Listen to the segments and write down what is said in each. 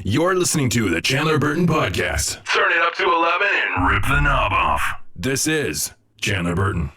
You're listening to the Chandler Burton Podcast. Turn it up to 11 and rip the knob off. This is Chandler Burton.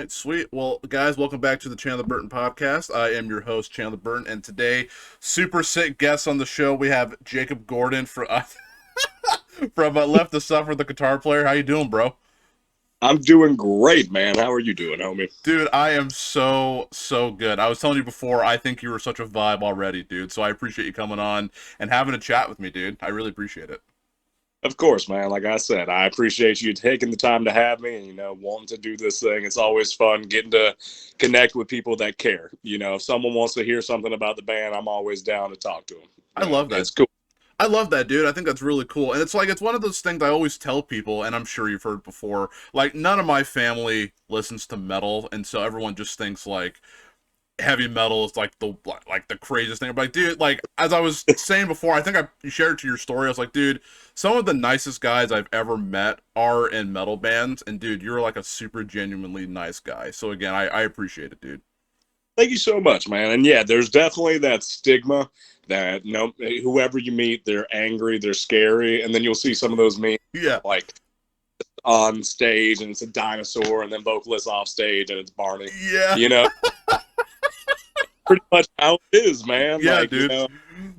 Sweet. Well, guys, welcome back to the Chandler Burton Podcast. I am your host, Chandler Burton, and today, super sick guests on the show. We have Jacob Gordon from Left to Suffer, the guitar player. How you doing, bro? I'm doing great, man. How are you doing, homie? Dude, I am so good. I was telling you before, I think you were such a vibe already, dude. So I appreciate you coming on and having a chat with me, dude. I really appreciate it. Of course, man. Like I said, I appreciate you taking the time to have me and, wanting to do this thing. It's always fun getting to connect with people that care. If someone wants to hear something about the band, I'm always down to talk to them. I love that. It's cool. I love that, dude. I think that's really cool. And it's one of those things I always tell people, and I'm sure you've heard before, like, none of my family listens to metal, and so everyone just thinks, like, heavy metal is, like, the craziest thing. I'm like, dude, like, as I was saying before, I think you shared it to your story, I was like, dude, some of the nicest guys I've ever met are in metal bands, and, dude, you're, like, a super genuinely nice guy. So, again, I appreciate it, dude. Thank you so much, man. And, yeah, there's definitely that stigma that whoever you meet, they're angry, they're scary, and then you'll see some of those memes, like on stage, and it's a dinosaur, and then vocalist off stage, and it's Barney. Yeah, pretty much how it is, man. Yeah, like, dude. I'm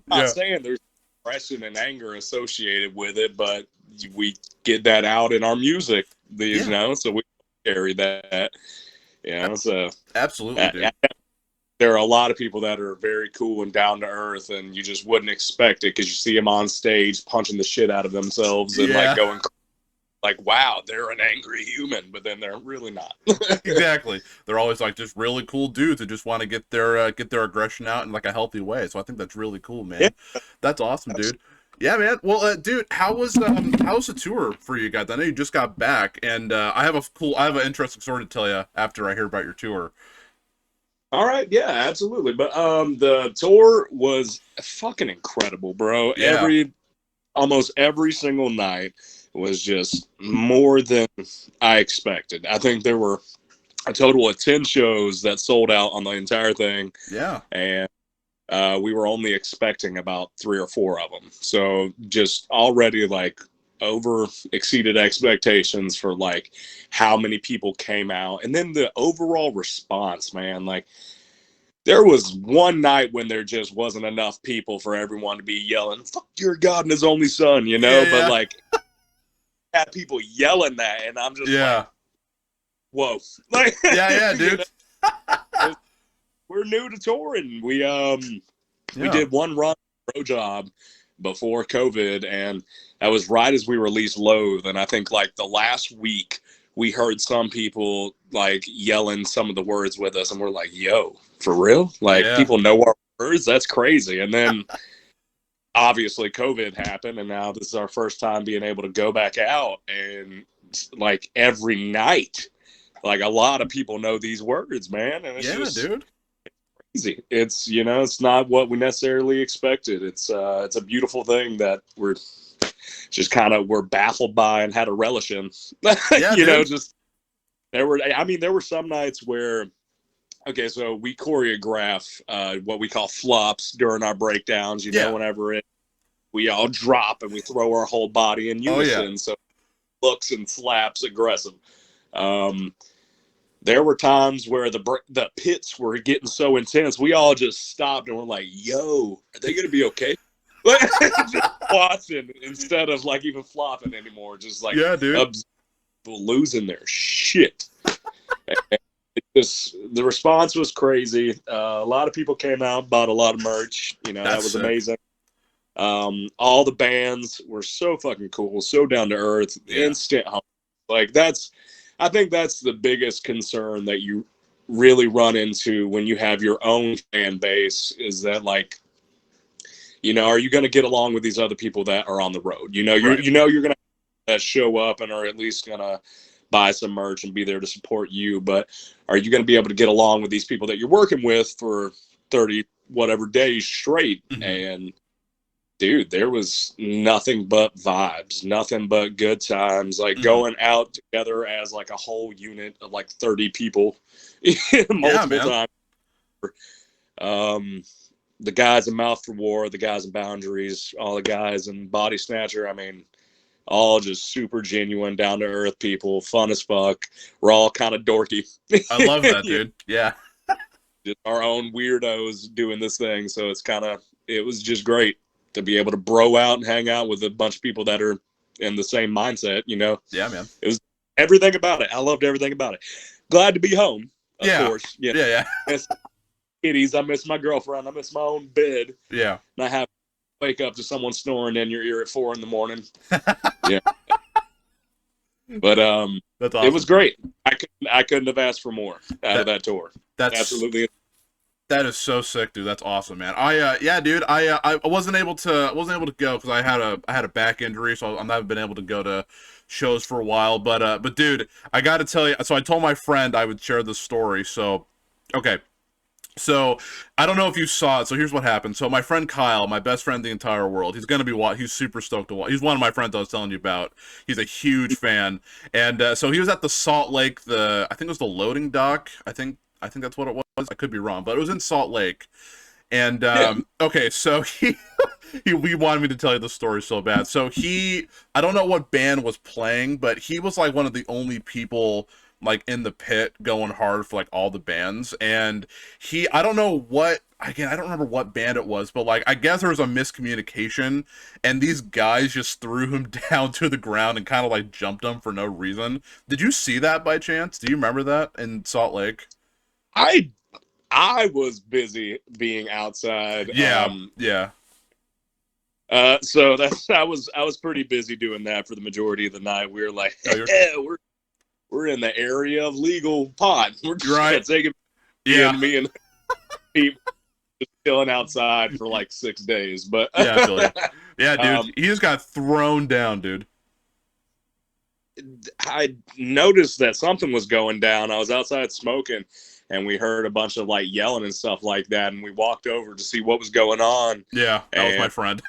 not saying there's aggression and anger associated with it, but we get that out in our music, so we carry that. So absolutely, dude. There are a lot of people that are very cool and down to earth, and you just wouldn't expect it because you see them on stage punching the shit out of themselves and like going like, wow, they're an angry human, but then they're really not. Exactly. They're always like just really cool dudes who just want to get their aggression out in like a healthy way. So I think that's really cool, man. Yeah. That's awesome, dude. Yeah, man. Well, dude, how was the tour for you guys? I know you just got back, and I have an interesting story to tell you after I hear about your tour. All right, yeah, absolutely. But the tour was fucking incredible, bro. Yeah. Almost every single night was just more than I expected. I think there were a total of 10 shows that sold out on the entire thing. Yeah. And we were only expecting about 3 or 4 of them. So just already like exceeded expectations for like how many people came out, and then the overall response, man. Like, there was one night when there just wasn't enough people for everyone to be yelling "fuck your God and his only son," but like had people yelling that, and I'm just like, whoa. Like, dude. We're new to touring. We did one run pro job before COVID, and that was right as we released Loathe. And I think like the last week we heard some people like yelling some of the words with us, and we're like, yo, for real? Like, people know our words? That's crazy. And then obviously COVID happened, and now this is our first time being able to go back out, and like every night, like a lot of people know these words, man. And it's dude. Crazy. It's it's not what we necessarily expected. It's a beautiful thing that we're baffled by and had a relish in. There were some nights where, okay, so we choreograph what we call flops during our breakdowns, whenever we all drop and we throw our whole body in unison. Oh, yeah. So it looks and slaps aggressive. There were times where the pits were getting so intense, we all just stopped and we're like, "Yo, are they gonna be okay?" Just watching instead of like even flopping anymore. Just like, yeah, dude, losing their shit. The response was crazy. A lot of people came out, bought a lot of merch. You know, that was sick. Amazing. All the bands were so fucking cool, so down to earth, instant home. Like I think that's the biggest concern that you really run into when you have your own fan base is that, like, you know, are you going to get along with these other people that are on the road? You know, you're going to show up and are at least going to buy some merch and be there to support you. But are you going to be able to get along with these people that you're working with for 30 whatever days straight? Mm-hmm. And dude, there was nothing but vibes, nothing but good times, like going out together as like a whole unit of like 30 people multiple times. The guys in Mouth for War, the guys in Boundaries, all the guys in Body Snatcher, I mean, all just super genuine, down to earth people, fun as fuck. We're all kind of dorky. I love that, dude. Yeah. Just our own weirdos doing this thing. So it was just great to be able to bro out and hang out with a bunch of people that are in the same mindset, you know? Yeah, man. It was everything about it. I loved everything about it. Glad to be home, of course. You know? Yeah. I miss kitties. I miss my girlfriend. I miss my own bed. Yeah. And I have to wake up to someone snoring in your ear at 4 a.m. Yeah. But that's awesome. It was great. I couldn't have asked for more out of that tour. That's absolutely. That is so sick, dude. That's awesome, man. I wasn't able to go because I had a back injury, so I've not been able to go to shows for a while. But dude, I got to tell you. So I told my friend I would share this story. So, okay. So I don't know if you saw it. So here's what happened. So my friend Kyle, my best friend in the entire world, he's super stoked to watch. He's one of my friends I was telling you about. He's a huge fan, and so he was at the Salt Lake, I think it was the loading dock. I think that's what it was. I could be wrong, but it was in Salt Lake. And okay, so we wanted me to tell you the story so bad. So I don't know what band was playing, but he was like one of the only people like in the pit going hard for like all the bands. And I don't know what, again, I don't remember what band it was, but like I guess there was a miscommunication and these guys just threw him down to the ground and kind of like jumped him for no reason. Did you see that by chance? Do you remember that in Salt Lake? I was busy being outside. Yeah. So I was pretty busy doing that for the majority of the night. We were like, we're in the area of legal pot. We're just taking me and people just chilling outside for like 6 days. But yeah, dude, he just got thrown down, dude. I noticed that something was going down. I was outside smoking. And we heard a bunch of like yelling and stuff like that. And we walked over to see what was going on. Yeah, that was my friend.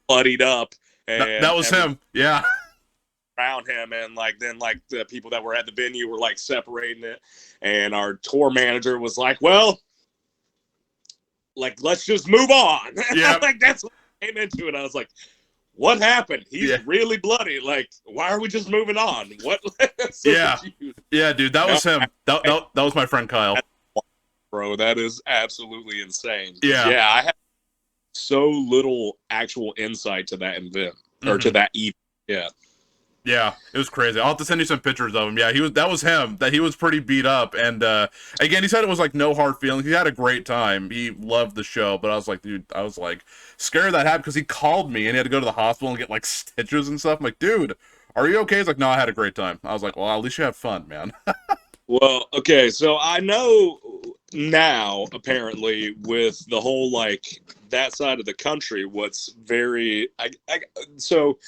Bloodied up. And that was him. Yeah. Around him. And like then like the people that were at the venue were like separating it. And our tour manager was like, well, like, let's just move on. Yeah. Like that's what I came into it. I was like, what happened? He's really bloody. Like, why are we just moving on? What? So yeah, dude, that was him. That was my friend Kyle. Bro, that is absolutely insane. Yeah, I have so little actual insight to that event or to that event. Yeah, it was crazy. I'll have to send you some pictures of him. Yeah, that was him. That he was pretty beat up, and again, he said it was like no hard feelings. He had a great time. He loved the show, but I was like, dude, I was like scared that happened because he called me and he had to go to the hospital and get like stitches and stuff. I'm like, dude, are you okay? He's like, no, I had a great time. I was like, well, at least you have fun, man. Well, okay, so I know now apparently with the whole like that side of the country, what's very so.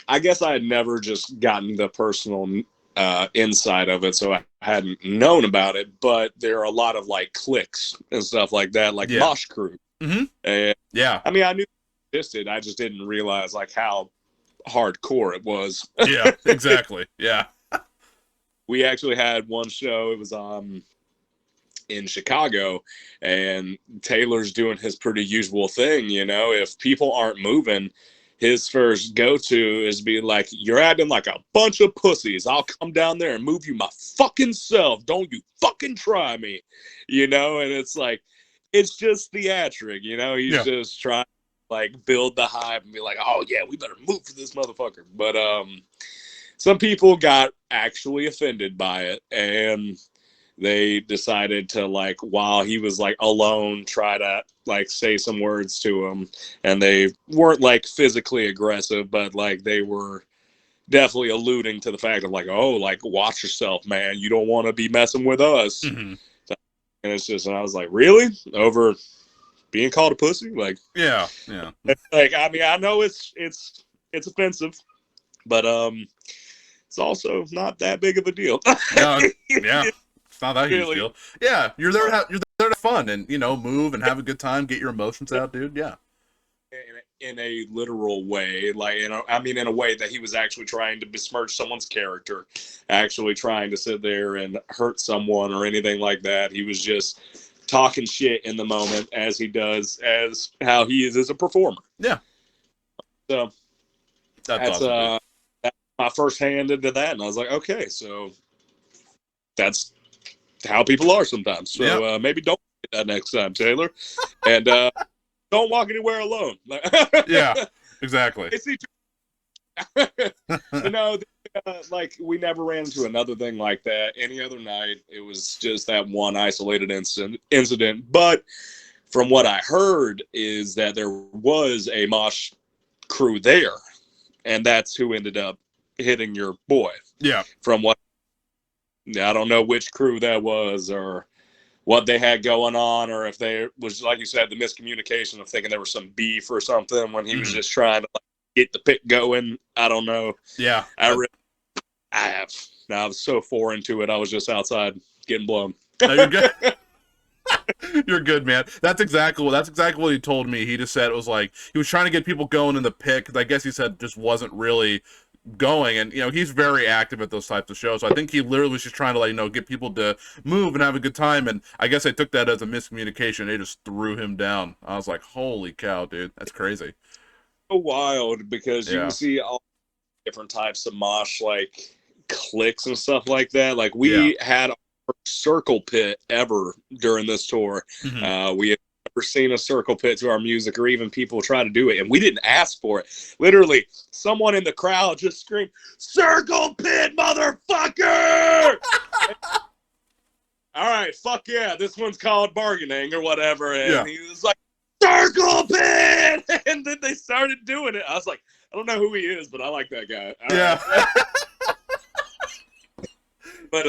I guess I had never just gotten the personal insight of it, so I hadn't known about it. But there are a lot of like cliques and stuff like that, like Mosh Crew. Mm-hmm. And I mean, I knew it existed. I just didn't realize like how hardcore it was. Yeah, exactly. Yeah. We actually had one show. It was in Chicago, and Taylor's doing his pretty usual thing. You know, if people aren't moving, his first go-to is being like, you're acting like a bunch of pussies. I'll come down there and move you my fucking self. Don't you fucking try me. You know, and it's like, it's just theatric, you know? He's just trying to, like, build the hype and be like, oh, yeah, we better move for this motherfucker. But some people got actually offended by it, and they decided to, like, while he was, like, alone, try to, like, say some words to him. And they weren't, like, physically aggressive, but, like, they were definitely alluding to the fact of, like, oh, like, watch yourself, man. You don't want to be messing with us. Mm-hmm. And it's just, and I was like, really? Over being called a pussy? Like, yeah. Like, I mean, I know it's offensive, but it's also not that big of a deal. No, yeah. It's not that huge deal. Yeah, you're there to have fun and, you know, move and have a good time, get your emotions out, dude. Yeah. In a literal way, like, you know, I mean, in a way that he was actually trying to besmirch someone's character, actually trying to sit there and hurt someone or anything like that. He was just talking shit in the moment, as he does, as how he is as a performer. Yeah. So that's awesome, that's my first hand into that, and I was like, okay, so that's how people are sometimes. So maybe don't do that next time, Taylor, and don't walk anywhere alone. Yeah, exactly. You know, like, we never ran into another thing like that any other night. It was just that one isolated incident. But from what I heard is that there was a mosh crew there, and that's who ended up hitting your boy. Yeah. From what, I don't know which crew that was, or what they had going on, or if they was, like you said, the miscommunication of thinking there was some beef or something when he was just trying to, like, get the pit going. I don't know. Yeah. I was so foreign to it. I was just outside getting blown. No, you're good. You're good, man. That's exactly what he told me. He just said it was like he was trying to get people going in the pit, because I guess he said just wasn't really going, and, you know, he's very active at those types of shows, so I think he literally was just trying to, like, you know, get people to move and have a good time, and I guess I took that as a miscommunication. They just threw him down. I was like, holy cow, dude, that's crazy. So wild, because you see all different types of mosh, like, cliques and stuff like that. Like, we had our circle pit ever during this tour. We had never seen a circle pit to our music, or even people try to do it, and we didn't ask for it. Literally, someone in the crowd just screamed, "Circle pit, motherfucker!" All right, fuck yeah, this one's called bargaining or whatever. And he was like, "Circle pit!" And then they started doing it. I was like, I don't know who he is, but I like that guy. But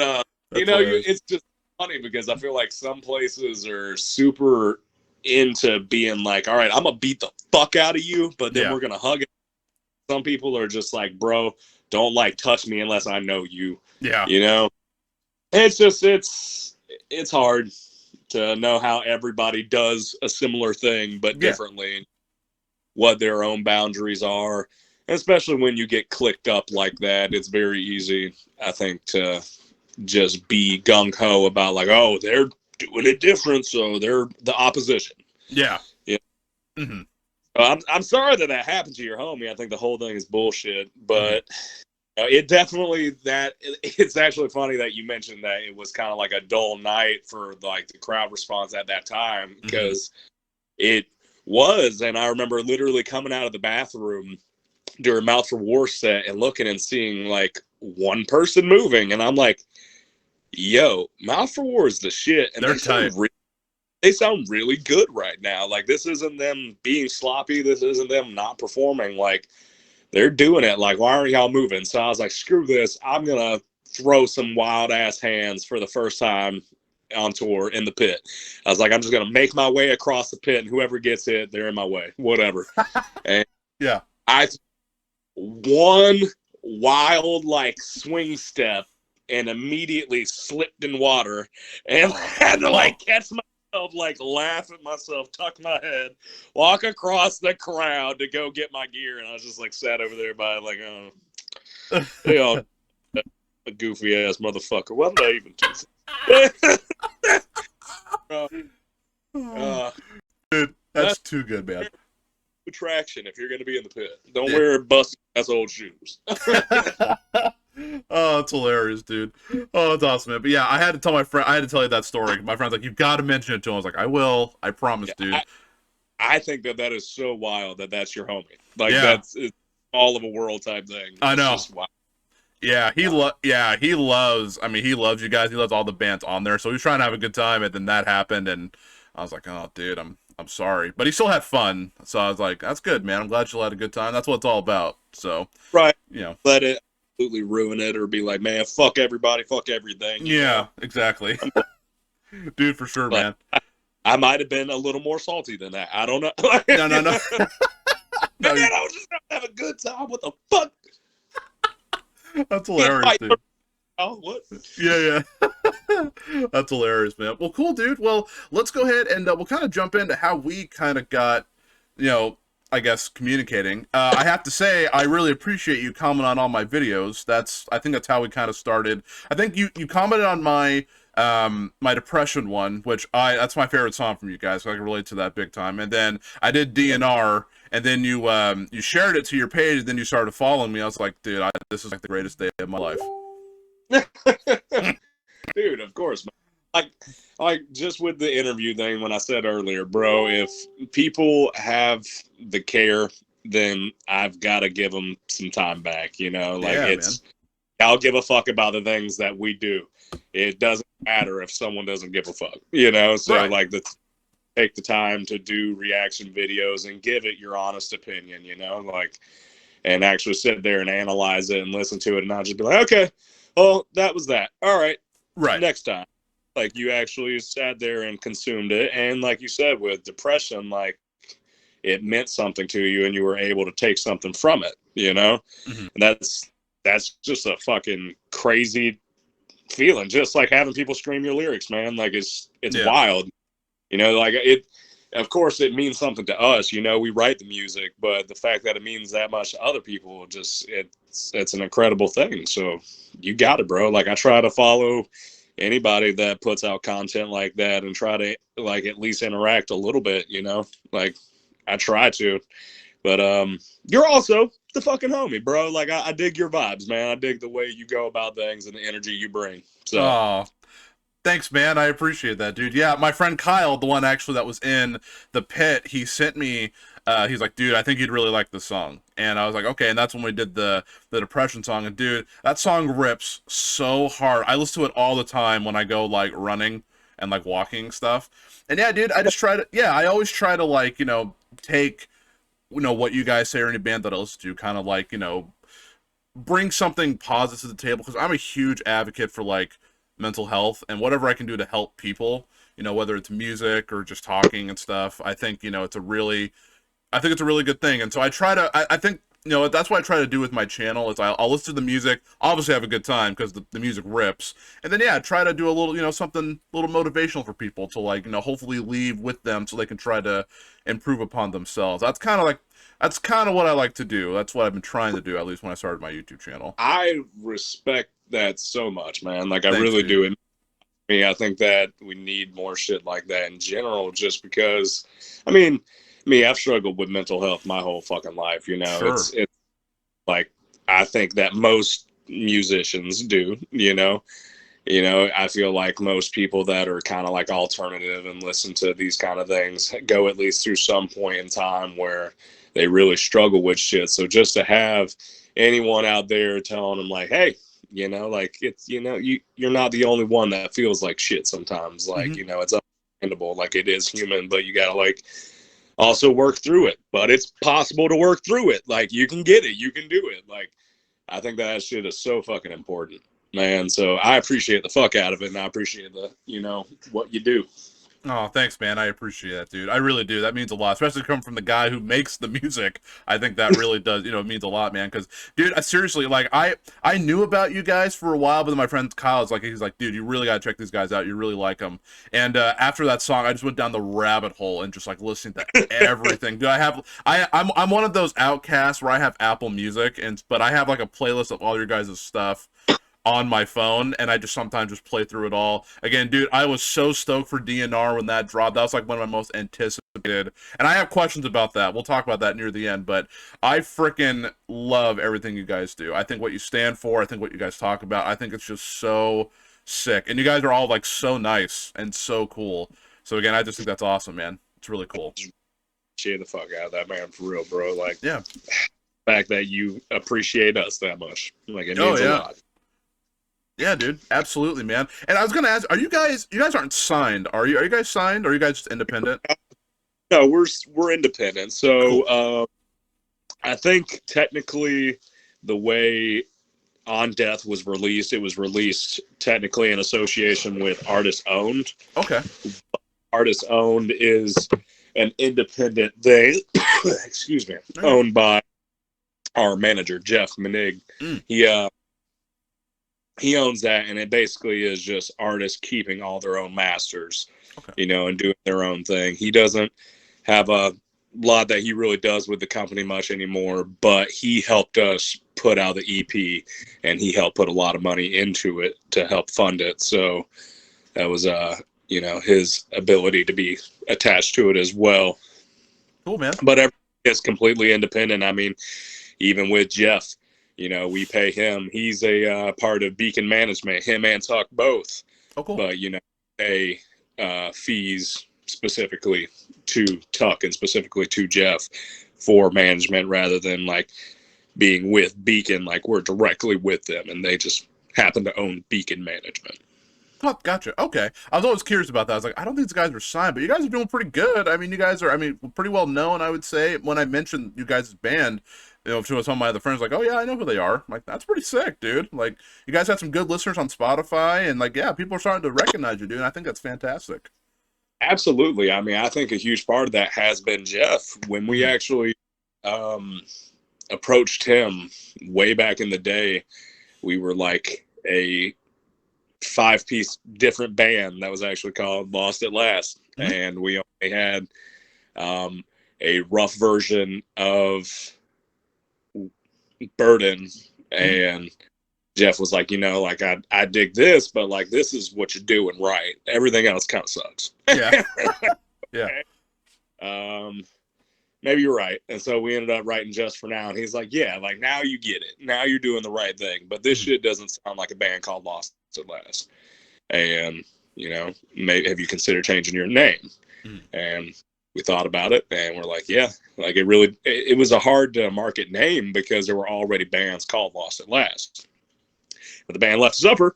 you know, it's just funny because I feel like some places are super into being like, all right, I'm gonna beat the fuck out of you, but then we're gonna hug it. Some people are just like, bro, don't, like, touch me unless I know you. Yeah. You know? It's just, it's hard to know how everybody does a similar thing, but differently, what their own boundaries are. And especially when you get clicked up like that, it's very easy, I think, to just be gung-ho about, like, oh, they're doing it different, so they're the opposition. Yeah. I'm sorry that happened to your homie. I think the whole thing is bullshit, but it definitely, it's actually funny that you mentioned that it was kind of like a dull night for, like, the crowd response at that time, because it was. And I remember literally coming out of the bathroom during Mouth for War set and looking and seeing, like, one person moving, and I'm like, yo, Mouth for War is the shit, and they sound really good right now. Like, this isn't them being sloppy, this isn't them not performing. Like, they're doing it. Like, why aren't y'all moving? So I was like, screw this, I'm gonna throw some wild ass hands for the first time on tour in the pit. I was like, I'm just gonna make my way across the pit, and whoever gets hit, they're in my way, whatever. And I one wild, like, swing step and immediately slipped in water and had to, like, catch myself, like, laugh at myself, tuck my head, walk across the crowd to go get my gear, and I was just, like, sat over there by, like, you know, a goofy ass motherfucker. What did I even do? Dude, that's too good, man. Traction if you're going to be in the pit. Don't wear busted ass old shoes. Oh, it's hilarious, dude. Oh, it's awesome, man. But yeah, I had to tell my friend. I had to tell you that story. My friend's like, "You've got to mention it to him." I was like, "I will. I promise, dude." I think that is so wild that's your homie. Like it's all of a world type thing. I know. It's just wild. Yeah, he loves. I mean, he loves you guys. He loves all the bands on there. So he was trying to have a good time, and then that happened, and I was like, "Oh, dude, I'm sorry," but he still had fun. So I was like, "That's good, man. I'm glad you had a good time. That's what it's all about." So right, you know, let it absolutely ruin it, or be like, "Man, fuck everybody, fuck everything." Yeah, exactly, dude, for sure, man. I might have been a little more salty than that. I don't know. No. Man, I was just have a good time. What the fuck? That's hilarious, dude. Oh, what? Yeah. That's hilarious, man. Well, cool, dude. Well, let's go ahead and we'll kind of jump into how we kind of got, I guess, communicating. I have to say, I really appreciate you commenting on all my videos. I think that's how we kind of started. I think you commented on my my depression one, which that's my favorite song from you guys, so I can relate to that big time. And then I did DNR, and then you shared it to your page, and then you started following me. I was like, dude, this is like the greatest day of my life. Dude, of course, man. Like just with the interview thing, when I said earlier, bro, if people have the care, then I've got to give them some time back. Man. I'll give a fuck about the things that we do. It doesn't matter if someone doesn't give a fuck, So right. Like take the time to do reaction videos and give it your honest opinion, and actually sit there and analyze it and listen to it, and not just be like, okay, well, that was that. All right. Next time. Like, you actually sat there and consumed it. And like you said, with depression, like, it meant something to you and you were able to take something from it, Mm-hmm. And that's just a fucking crazy feeling. Just like having people scream your lyrics, man. Like, it's wild, like of course it means something to us, we write the music, but the fact that it means that much to other people, it's an incredible thing. So you got it, bro. Like, I try to follow anybody that puts out content like that and try to, like, at least interact a little bit, like, I try to. But you're also the fucking homie, bro. Like, I dig your vibes, man. I dig the way you go about things and the energy you bring. So thanks, man. I appreciate that, dude. Yeah, my friend Kyle, the one actually that was in the pit, he sent me, he's like, dude, I think you'd really like this song. And I was like, okay. And that's when we did the depression song. And dude, that song rips so hard. I listen to it all the time when I go like running and like walking stuff. And yeah, dude, I always try to like, take, what you guys say or any band that I listen to, kind of like, bring something positive to the table. Because I'm a huge advocate for like mental health, and whatever I can do to help people, whether it's music or just talking and stuff, I think it's a really good thing. And so I try to I think that's what I try to do with my channel is I'll listen to the music, obviously have a good time because the music rips, and then try to do a little something a little motivational for people to like hopefully leave with them so they can try to improve upon themselves. That's kind of what I like to do. That's what I've been trying to do, at least when I started my YouTube channel. I respect that so much, man. Like, I Thanks, really dude. do. I think that we need more shit like that in general, just because, I've struggled with mental health my whole fucking life, Sure. It's like, I think that most musicians do, I feel like most people that are kind of like alternative and listen to these kind of things go at least through some point in time where they really struggle with shit. So just to have anyone out there telling them like, hey, like, it's, you're not the only one that feels like shit sometimes. Like, Mm-hmm. it's understandable. Like, it is human, but you gotta like also work through it. But it's possible to work through it. Like, you can get it, you can do it. Like, I think that shit is so fucking important, man. So I appreciate the fuck out of it, and I appreciate the, what you do. Oh, thanks, man. I appreciate that, dude. I really do. That means a lot, especially coming from the guy who makes the music. I think that really does, it means a lot, man. Because, dude, seriously, like, I knew about you guys for a while, but then my friend Kyle's like, he's like, dude, you really gotta check these guys out. You really like them. And after that song, I just went down the rabbit hole and just like listening to everything. Dude, I'm one of those outcasts where I have Apple Music, but I have like a playlist of all your guys' stuff. on my phone, and I just sometimes just play through it all. Again, dude, I was so stoked for DNR when that dropped. That was like one of my most anticipated. And I have questions about that. We'll talk about that near the end, but I freaking love everything you guys do. I think what you stand for, I think what you guys talk about, I think it's just so sick. And you guys are all like so nice and so cool. So again, I just think that's awesome, man. It's really cool. Cheer the fuck out of that, man, for real, bro. Like, yeah, the fact that you appreciate us that much, like, it means a lot. Yeah, dude, absolutely, man. And I was gonna ask, are you guys aren't signed, are you? Are you guys signed, or are you guys just independent? No, we're independent. So Cool. I think technically the way On Death was released, it was released technically in association with Artist Owned. Okay. Artist Owned is an independent thing, excuse me, owned by our manager, Jeff Menig. He owns that, and it basically is just artists keeping all their own masters, and doing their own thing. He doesn't have a lot that he really does with the company much anymore, but he helped us put out the EP, and he helped put a lot of money into it to help fund it. So that was, his ability to be attached to it as well. Cool, man. But everything is completely independent. I mean, even with Jeff, we pay him. He's a part of Beacon Management, him and Tuck both. Oh, cool. But, pay fees specifically to Tuck and specifically to Jeff for management rather than, like, being with Beacon. Like, we're directly with them, and they just happen to own Beacon Management. Oh, gotcha. Okay. I was always curious about that. I was like, I don't think these guys are signed, but you guys are doing pretty good. I mean, you guys are, pretty well known, I would say. When I mentioned you guys' band, to some of my other friends, like, oh yeah, I know who they are. I'm like, that's pretty sick, dude. Like, you guys had some good listeners on Spotify, and like, yeah, people are starting to recognize you, dude. And I think that's fantastic. Absolutely. I mean, I think a huge part of that has been Jeff. When we actually approached him way back in the day, we were like a 5-piece different band that was actually called Lost at Last. And we only had a rough version of Burton, and Jeff was like, I dig this, but like, this is what you're doing right. Everything else kind of sucks. Yeah. Yeah. Maybe you're right. And so we ended up writing Just For Now, and he's like, yeah, like, now you get it. Now you're doing the right thing. But this shit doesn't sound like a band called Lost at Last. And, maybe have you considered changing your name? And we thought about it, and we're like, yeah, like, it was a hard to market name because there were already bands called Lost at Last. But the band Left Supper,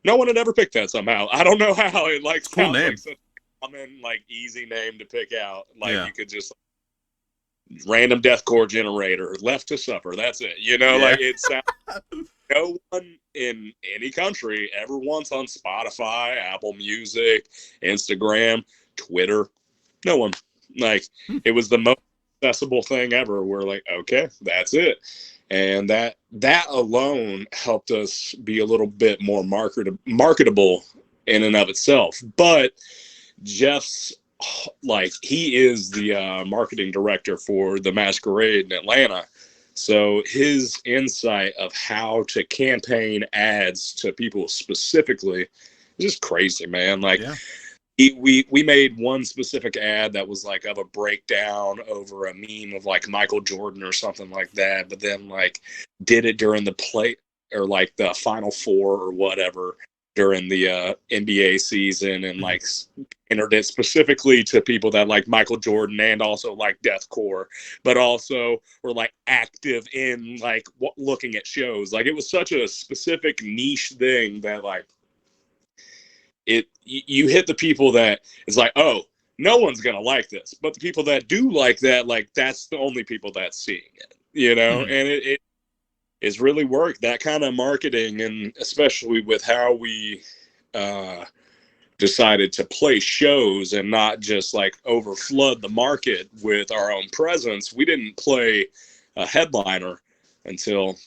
no one had ever picked that somehow. I don't know how. It like cool sounds name. Like such a common, like, easy name to pick out. Like, you could just random deathcore generator, Left to Supper. That's it. Like, it sounds. No one in any country ever once on Spotify, Apple Music, Instagram, Twitter. No one. Like, it was the most accessible thing ever. We're like, okay, that's it. And that alone helped us be a little bit more marketable in and of itself. But Jeff's, like, he is the marketing director for the Masquerade in Atlanta. So his insight of how to campaign ads to people specifically is just crazy, man. Like, we made one specific ad that was like of a breakdown over a meme of like Michael Jordan or something like that, but then like did it during the play or like the Final Four or whatever during the NBA season, and like entered it specifically to people that like Michael Jordan and also like deathcore, but also were like active in like looking at shows. Like, it was such a specific niche thing that like you hit the people that it's like, oh, no one's gonna like this, but the people that do like that, like, that's the only people that's seeing it, and it it's really worked, that kind of marketing. And especially with how we decided to play shows and not just like overflood the market with our own presence. We didn't play a headliner until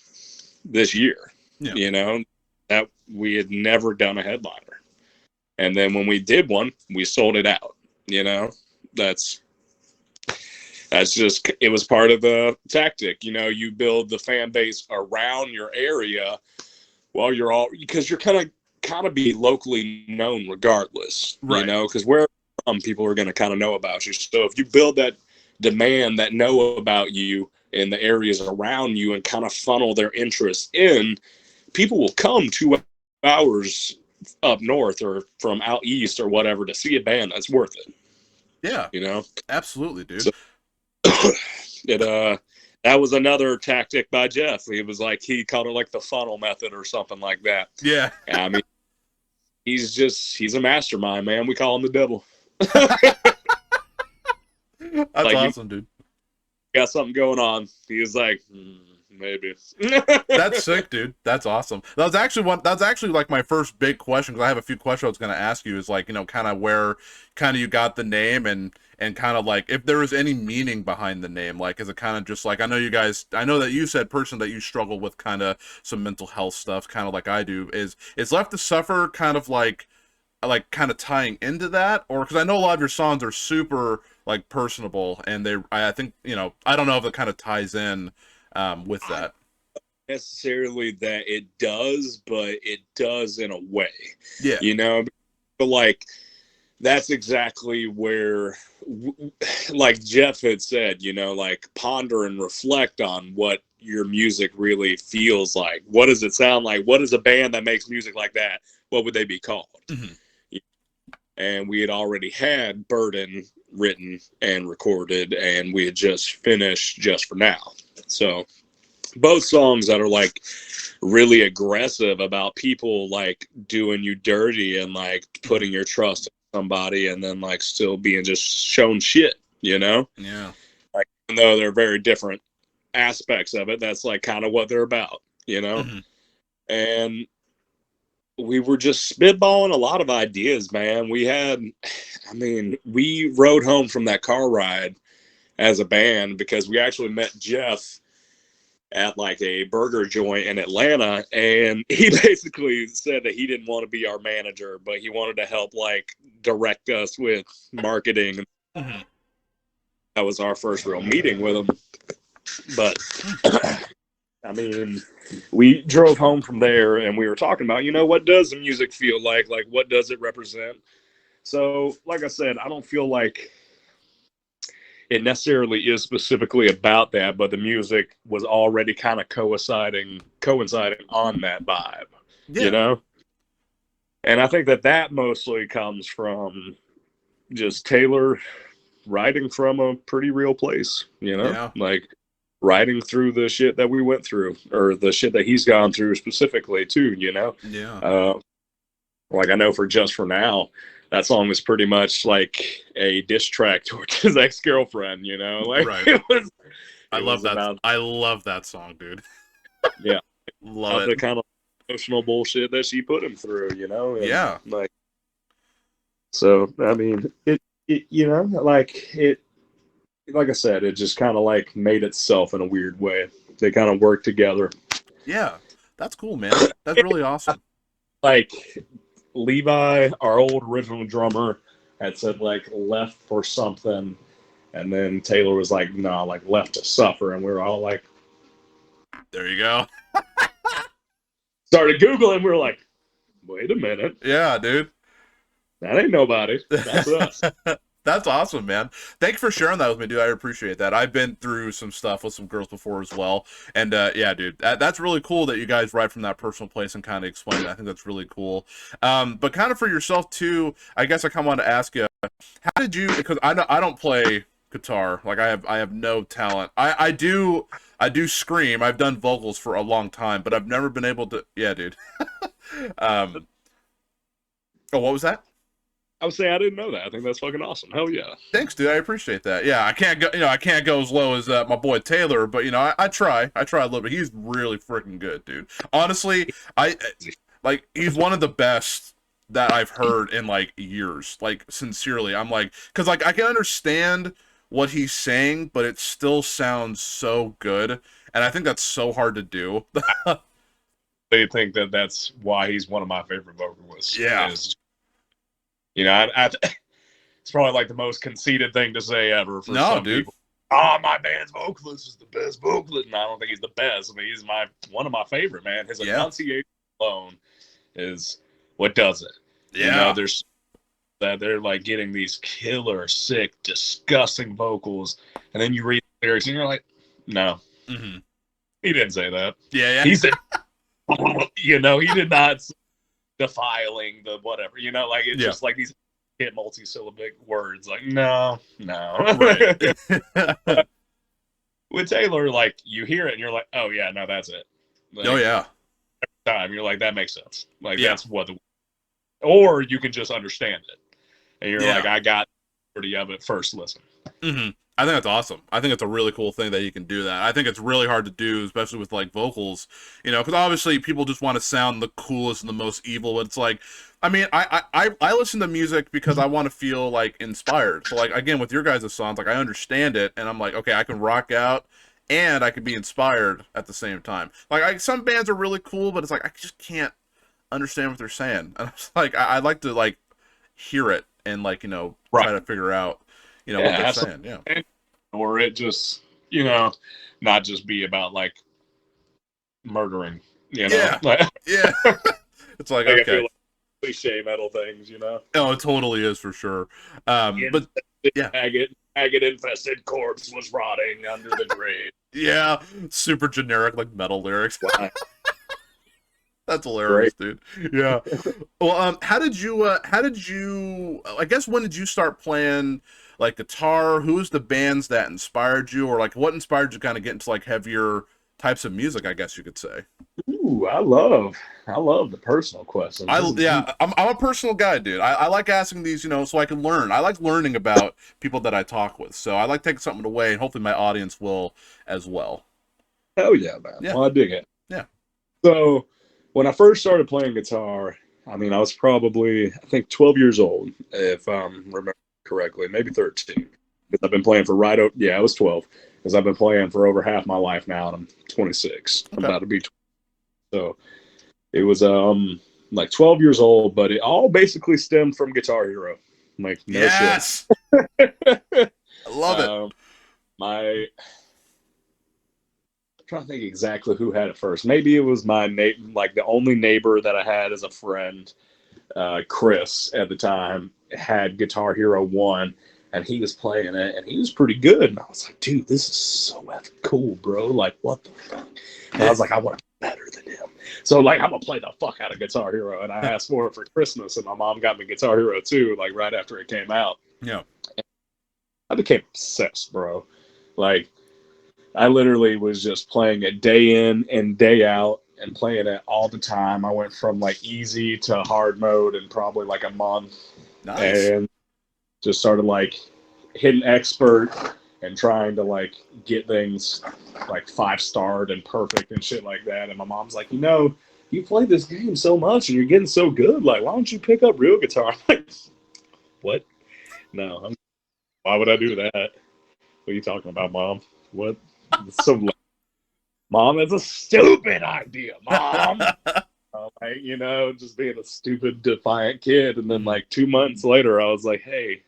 this year, that we had never done a headliner. And then when we did one, we sold it out. That's just, it was part of the tactic. You build the fan base around your area well, you're all, because you're kind of be locally known regardless, Right. you know, because where people are going to kind of know about you. So if you build that demand, that know about you in the areas around you, and kind of funnel their interest in, people will come 2 hours up north or from out east or whatever to see a band that's worth it. Yeah, you know, absolutely, dude. So, that was another tactic by Jeff. He was like, he called it like the funnel method or something like that. Yeah. I mean, he's a mastermind, man. We call him the devil. That's like, awesome, dude. Got something going on. He was like, maybe. That's sick, dude. That's awesome. That's actually like my first big question, because I have a few questions I was going to ask you, is like, you know, kind of where kind of you got the name, and kind of like if there was any meaning behind the name. Like, is it kind of just like, I know that you said personally that you struggle with kind of some mental health stuff, kind of like I do. Is Left to Suffer kind of like kind of tying into that? Or because I know a lot of your songs are super like personable, and I think, you know, I don't know if it kind of ties in with that. Necessarily that it does, but it does in a way. Yeah. You know, but like, that's exactly where, like Jeff had said, you know, like, ponder and reflect on what your music really feels like. What does it sound like? What is a band that makes music like that? What would they be called? Mm-hmm. And we had already had Burton written and recorded, and we had just finished Just for Now. So both songs that are like really aggressive about people like doing you dirty and like putting your trust in somebody, and then like still being just shown shit, you know? Yeah. Like, even though they're very different aspects of it, that's like kind of what they're about, you know? Mm-hmm. And we were just spitballing a lot of ideas, man. We rode home from that car ride as a band because we actually met Jeff at like a burger joint in Atlanta, and he basically said that he didn't want to be our manager, but he wanted to help like direct us with marketing. Mm-hmm. That was our first real meeting with him. But I mean, we drove home from there and we were talking about, you know, what does the music feel like? Like, what does it represent? So, like I said, I don't feel like it necessarily is specifically about that, but the music was already kind of coinciding on that vibe, you know? And I think that mostly comes from just Taylor writing from a pretty real place, you know? Yeah. Like, writing through the shit that we went through, or the shit that he's gone through specifically too, you know? Yeah. Like, I know for Just for Now, that song was pretty much like a diss track towards his ex-girlfriend, you know? Like, right. I love that. About, I love that song, dude. Yeah. Love it. The kind of emotional bullshit that she put him through, you know? And yeah. Like, so, I mean, it you know, like, like I said, it just kind of like made itself in a weird way. They kind of worked together. Yeah. That's cool, man. That's really awesome. Like, Levi, our old original drummer, had said like Left for something, and then Taylor was like, no, like Left to Suffer, and we were all like, there you go. Started Googling, we were like, wait a minute. Yeah, dude. That ain't nobody. That's us. That's awesome, man. Thank you for sharing that with me, dude. I appreciate that. I've been through some stuff with some girls before as well. And yeah, dude, that's really cool that you guys write from that personal place and kind of explain it. I think that's really cool. But kind of for yourself too, I guess I kind of want to ask you, how did you, because I don't play guitar. Like I have no talent. I do scream. I've done vocals for a long time, but I've never been able to, yeah, dude. Oh, what was that? I would say I didn't know that. I think that's fucking awesome. Hell yeah. Thanks, dude. I appreciate that. Yeah, I can't go as low as my boy Taylor, but you know, I try a little bit. He's really freaking good, dude. Honestly, he's one of the best that I've heard in like years. Like, sincerely, I'm like, because like I can understand what he's saying, but it still sounds so good, and I think that's so hard to do. They think that that's why he's one of my favorite vocalists. Yeah. You know, it's probably like the most conceited thing to say ever for some dude. people. Oh, my band's vocalist is the best vocalist. And I don't think he's the best. I mean, he's one of my favorite, man. His enunciation alone is what does it. Yeah. You know, there's that they're like getting these killer, sick, disgusting vocals, and then you read the lyrics and you're like, no, he didn't say that. Yeah. He said, you know, he did not say defiling the whatever. You know, like it's just like these hit multi-syllabic words. Like no. Right. With Taylor, like you hear it and you're like, oh yeah, no, that's it. Like, Oh yeah. Every time you're like, that makes sense. Like that's what or you can just understand it. And you're like, I got 30 of it first listen. I think that's awesome. I think it's a really cool thing that you can do that. I think it's really hard to do, especially with like vocals, you know, because obviously people just want to sound the coolest and the most evil. But it's like, I mean, I listen to music because I want to feel like inspired. So like again, with your guys' songs, like I understand it, and I'm like, okay, I can rock out, and I can be inspired at the same time. Like some bands are really cool, but it's like I just can't understand what they're saying. And I was like, I like to like hear it and like, you know, try to figure out, you know, what they're saying. Yeah. Or it just, you know, not just be about like murdering, you know. Yeah. It's like, okay. I feel like cliche metal things, you know. Oh, it totally is for sure. But yeah, maggot infested corpse was rotting under the grave. Yeah, super generic like metal lyrics. That's hilarious, dude. Yeah. Well, how did you I guess when did you start playing like guitar? Who was the bands that inspired you, or like what inspired you kind of get into like heavier types of music, I guess you could say? Ooh, I love the personal questions. I'm a personal guy, dude. I like asking these, you know, so I can learn. I like learning about people that I talk with. So I like taking something away, and hopefully my audience will as well. Hell yeah, man. Yeah. Well, I dig it. Yeah. So when I first started playing guitar, I mean, I was probably, I think, 12 years old, if I remember correctly, maybe 13. Because I've been playing for I was 12. Because I've been playing for over half my life now, and I'm 26. Okay. I'm about to be 20. So it was like 12 years old, but it all basically stemmed from Guitar Hero. Like, no yes! shit. I love it. I'm trying to think exactly who had it first. Maybe it was my like the only neighbor that I had as a friend, Chris at the time, had Guitar Hero 1, and he was playing it, and he was pretty good. And I was like, dude, this is so effing cool, bro. Like, what the fuck? And I was like, I want to be better than him. So, like, I'm going to play the fuck out of Guitar Hero. And I asked for it for Christmas, and my mom got me Guitar Hero 2, like, right after it came out. Yeah. I became obsessed, bro. Like, I literally was just playing it day in and day out and playing it all the time. I went from like easy to hard mode in probably like a month. Nice. And just started like hitting expert and trying to like get things like 5-starred and perfect and shit like that. And my mom's like, you know, you play this game so much and you're getting so good. Like, why don't you pick up real guitar? I'm like, what? No. Why would I do that? What are you talking about, Mom? What? So, Mom, it's a stupid idea, Mom. Like, you know, just being a stupid, defiant kid. And then, like, 2 months later, I was like, hey,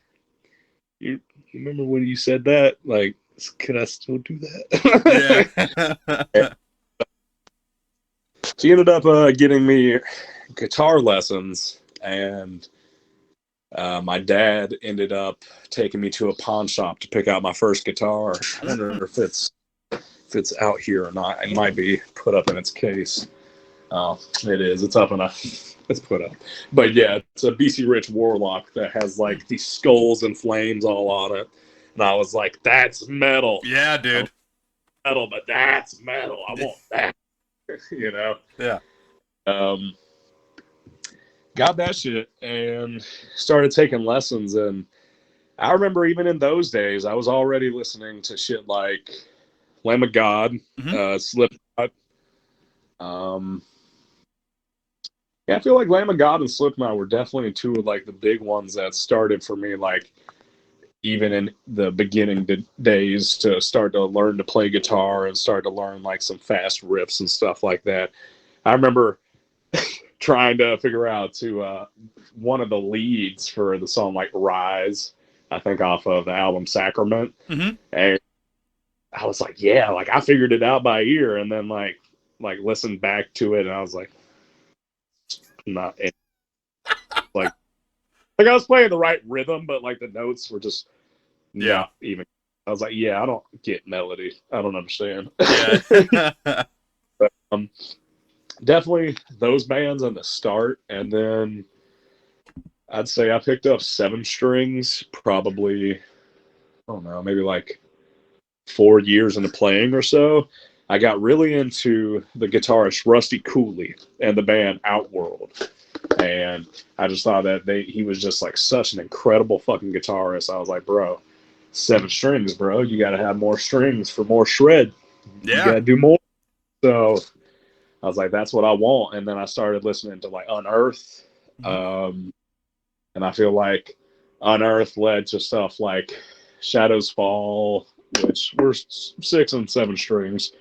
you remember when you said that? Like, can I still do that? Yeah. She ended up getting me guitar lessons, and my dad ended up taking me to a pawn shop to pick out my first guitar. I wonder if it's out here or not. It might be put up in its case. Oh, it is. It's up and it's put up. But yeah, it's a BC Rich Warlock that has like these skulls and flames all on it. And I was like, that's metal. Yeah, dude. Metal, but that's metal. I want that. You know? Yeah. Got that shit and started taking lessons. And I remember even in those days, I was already listening to shit like Lamb of God, Slipknot. Yeah, I feel like Lamb of God and Slipknot were definitely two of like the big ones that started for me, like even in the beginning days to start to learn to play guitar and start to learn like some fast riffs and stuff like that. I remember trying to figure out to one of the leads for the song like Rise, I think off of the album Sacrament. And I was like, yeah, like I figured it out by ear, and then like listened back to it and I was like, not like I was playing the right rhythm, but like the notes were just not even. I was like, yeah, I don't get melody. I don't understand. Yeah. But, definitely those bands on the start, and then I'd say I picked up 7 strings probably, I don't know, maybe like 4 years into playing or so. I got really into the guitarist Rusty Cooley and the band Outworld. And I just thought that he was just like such an incredible fucking guitarist. I was like, bro, 7 strings, bro. You got to have more strings for more shred. You got to do more. So I was like, that's what I want. And then I started listening to like Unearth. And I feel like Unearth led to stuff like Shadows Fall, which were 6 and 7 strings.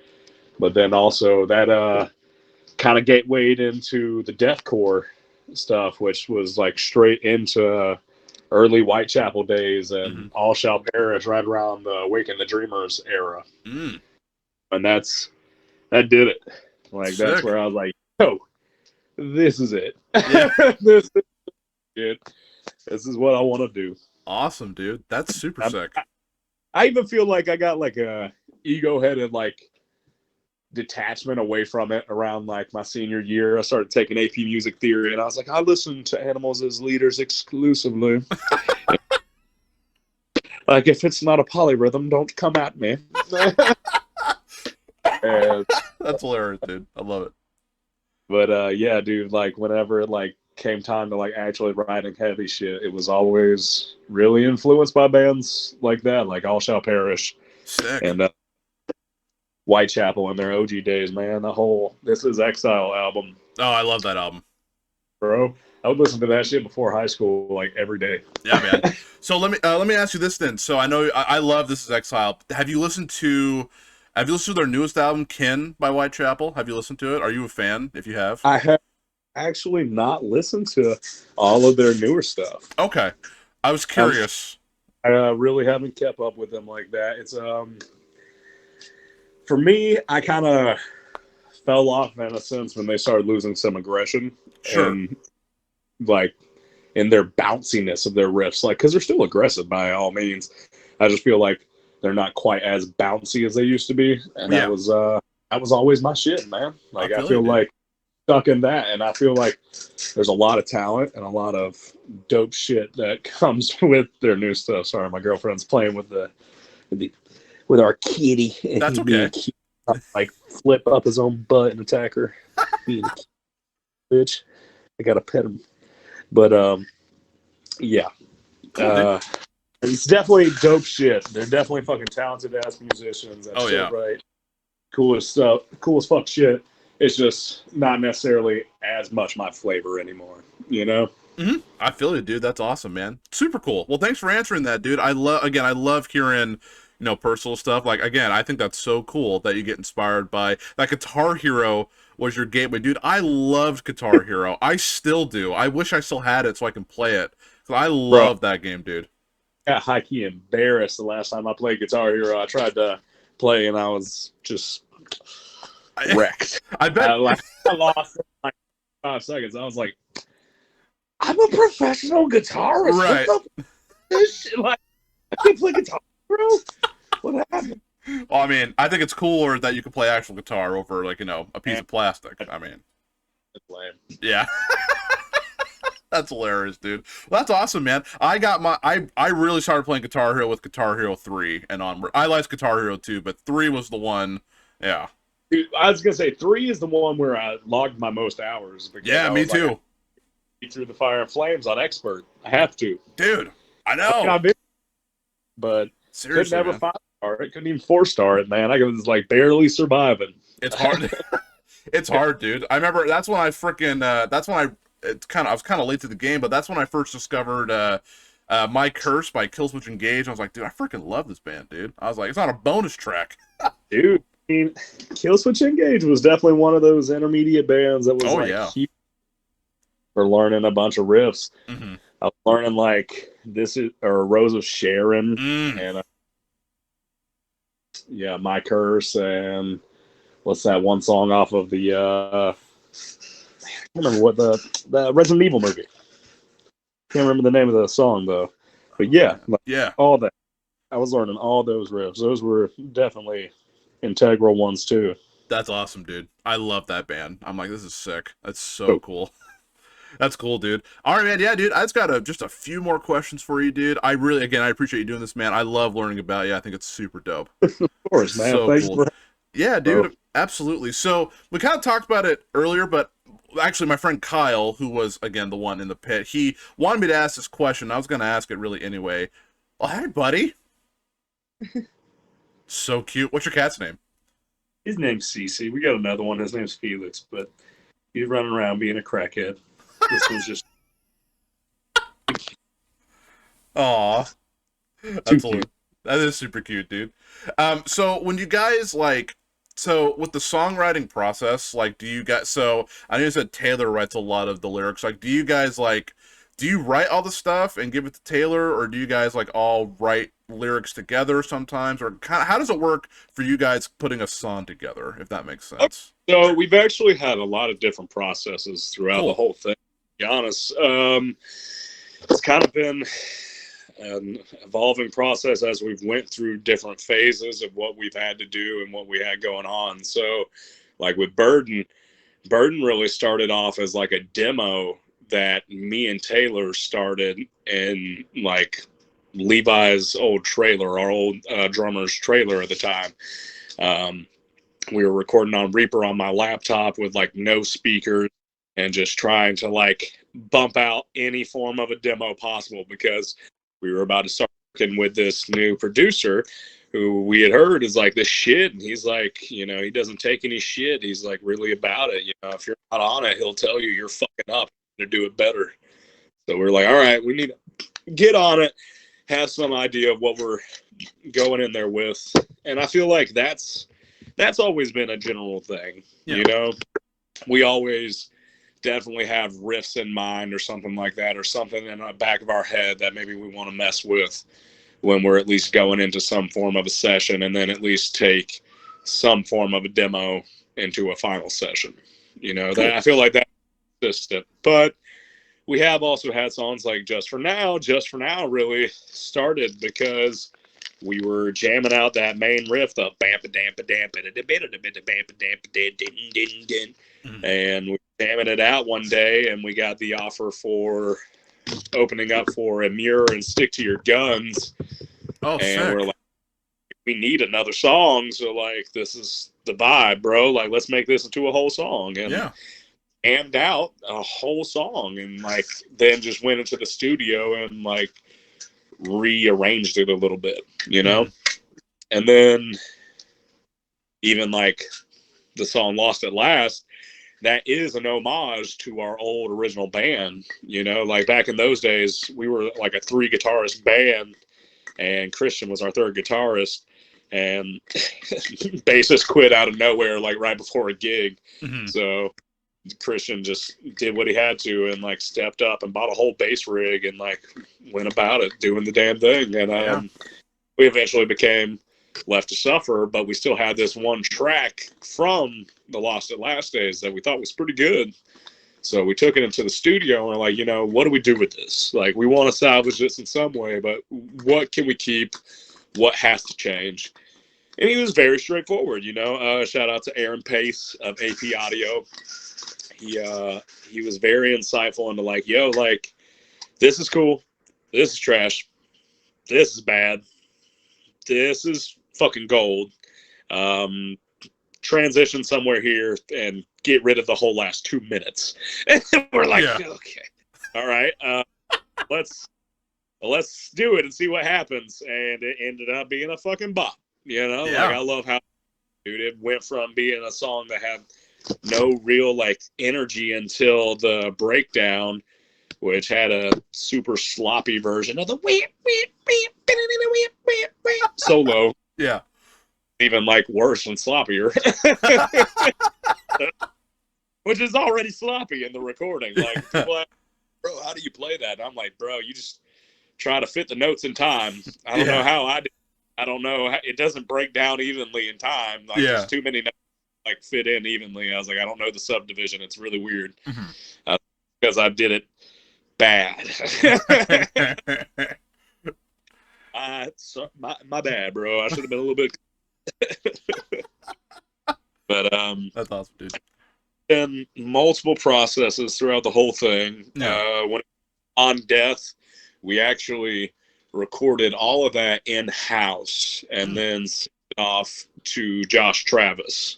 But then also that kind of gatewayed into the deathcore stuff, which was like straight into early Whitechapel days and All Shall Perish right around the Awaken the Dreamers era. And that did it. Like, Sick. That's where I was like, oh, this is it. Yeah. This is it. This is what I want to do. Awesome, dude. That's super sick. I even feel like I got like a ego-headed like detachment away from it around like my senior year. I started taking AP music theory, and I was like, I listen to Animals as Leaders exclusively. Like, if it's not a polyrhythm, don't come at me. And, that's hilarious, dude. I love it. But yeah, dude, like whenever it like came time to like actually writing heavy shit, it was always really influenced by bands like that, like All Shall Perish. Sick. And Whitechapel in their OG days, man. The whole This Is Exile album. Oh, I love that album, bro. I would listen to that shit before high school, like every day. Yeah, man. So let me ask you this then. So I know I love This Is Exile. Have you listened to their newest album, Kin by Whitechapel? Have you listened to it? Are you a fan? If you have, I have actually not listened to all of their newer stuff. Okay, I was curious. I really haven't kept up with them like that. It's for me, I kind of fell off in a sense when they started losing some aggression. Sure. And like in their bounciness of their riffs, like, because they're still aggressive by all means. I just feel like they're not quite as bouncy as they used to be, and that was always my shit, man. Like I feel like stuck in that, and I feel like there's a lot of talent and a lot of dope shit that comes with their new stuff. Sorry, my girlfriend's playing with our kitty. That's okay. Like flip up his own butt and attack her. Bitch, I gotta pet him. But yeah. Cool, it's definitely dope shit. They're definitely fucking talented ass musicians. That's right. Cool as stuff. Cool as fuck shit. It's just not necessarily as much my flavor anymore, you know? I feel you, dude. That's awesome, man. Super cool. Well, thanks for answering that, dude. I love hearing, personal stuff. Like, again, I think that's so cool that you get inspired by that. Guitar Hero was your gateway, dude. I loved Guitar Hero. I still do. I wish I still had it so I can play it. I love that game, dude. I got high-key embarrassed the last time I played Guitar Hero. I tried to play and I was just wrecked. I bet. I lost in like 5 seconds. I was like, I'm a professional guitarist. Right. Like, I can play guitar, bro. What happened? Well, I mean, I think it's cooler that you can play actual guitar over, like, a piece of plastic. I mean, it's lame. Yeah. That's hilarious, dude. Well, that's awesome, man. I really started playing Guitar Hero with Guitar Hero 3 and onward. I liked Guitar Hero 2, but 3 was the one. Yeah. Dude, I was gonna say 3 is the one where I logged my most hours. Yeah, me too. Through the fire and flames on expert. I have to, dude. I know. But seriously, could never 5-star it. Couldn't even 4-star it, man. I was like barely surviving. It's hard. It's hard, dude. I remember that's when I freaking. I was kind of late to the game, but that's when I first discovered My Curse by Killswitch Engage. I was like, dude, I freaking love this band, dude. I was like, it's not a bonus track. Dude, I mean, Killswitch Engage was definitely one of those intermediate bands that was huge for learning a bunch of riffs. I was learning like Rose of Sharon and My Curse, and what's that one song off of the I remember what the Resident Evil movie. Can't remember the name of the song though. But yeah, like, yeah, all that. I was learning all those riffs. Those were definitely integral ones too. that's awesome, dude. I love that band. I'm like, this is sick. That's so cool. That's cool, dude. All right, man. Yeah, dude. I just got just a few more questions for you, dude. I really, again, I appreciate you doing this, man. I love learning about you. I think it's super dope. Of course, man. So Thanks cool. for Yeah, dude. Absolutely. So we kind of talked about it earlier, but actually, my friend Kyle, who was again the one in the pit, he wanted me to ask this question. I was going to ask it really anyway. Oh, hey, buddy. So cute. What's your cat's name? His name's Cece. We got another one. His name's Felix, but he's running around being a crackhead. This one's just. Aw. That's cute. That is super cute, dude. So when you guys so with the songwriting process, like, do you guys? So I know you said Taylor writes a lot of the lyrics. Like, do you guys do you write all the stuff and give it to Taylor, or do you guys all write lyrics together sometimes, or kind of how does it work for you guys putting a song together, if that makes sense? So we've actually had a lot of different processes throughout the whole thing. To be honest, it's kind of been an evolving process as we've went through different phases of what we've had to do and what we had going on. So like with Burton really started off as like a demo that me and Taylor started in like Levi's old trailer, our old drummer's trailer at the time. We were recording on Reaper on my laptop with like no speakers and just trying to like bump out any form of a demo possible because we were about to start working with this new producer who we had heard is like this shit. And he's like, he doesn't take any shit. He's like really about it. If you're not on it, he'll tell you you're fucking up to do it better. So we're like, all right, we need to get on it, have some idea of what we're going in there with. And I feel like that's always been a general thing. Yeah. We always definitely have riffs in mind or something like that, or something in the back of our head that maybe we want to mess with when we're at least going into some form of a session, and then at least take some form of a demo into a final session. That I feel like that's consistent. But we have also had songs like Just for Now really started because we were jamming out that main riff, the and we were jamming it out one day, and we got the offer for opening up for Amur and Stick to Your Guns. Oh, and sick. We're like, we need another song, so like this is the vibe, bro. Like let's make this into a whole song. And jammed out a whole song, and like then just went into the studio and like rearranged it a little bit, and then even like the song Lost at Last, that is an homage to our old original band. Like back in those days we were like a 3 guitarist band, and Christian was our 3rd guitarist, and bassist quit out of nowhere like right before a gig. So Christian just did what he had to and like stepped up and bought a whole bass rig and like went about it doing the damn thing. And we eventually became Left to Suffer, but we still had this one track from the Lost at Last days that we thought was pretty good. So we took it into the studio and we're like, what do we do with this? Like, we want to salvage this in some way, but what can we keep? What has to change? And he was very straightforward, shout out to Aaron Pace of AP Audio. He was very insightful into like, like, this is cool. This is trash. This is bad. This is fucking gold. Transition somewhere here and get rid of the whole last 2 minutes. And we're like, okay, all right, let's do it and see what happens. And it ended up being a fucking bop. Like I love how, dude, it went from being a song that had no real like energy until the breakdown, which had a super sloppy version of the solo. Yeah. Even like worse and sloppier. Which is already sloppy in the recording. Like, people ask, bro, how do you play that? And I'm like, bro, you just try to fit the notes in time. I don't know how I do. I don't know. It doesn't break down evenly in time. Like, there's too many notes like fit in evenly. I was like, I don't know the subdivision. It's really weird Mm-hmm. because I did it bad. My bad, bro. I should have been a little bit. But That's awesome, dude. and multiple processes throughout the whole thing. Yeah. When on Death, we actually recorded all of that in house and then sent it off to Josh Travis.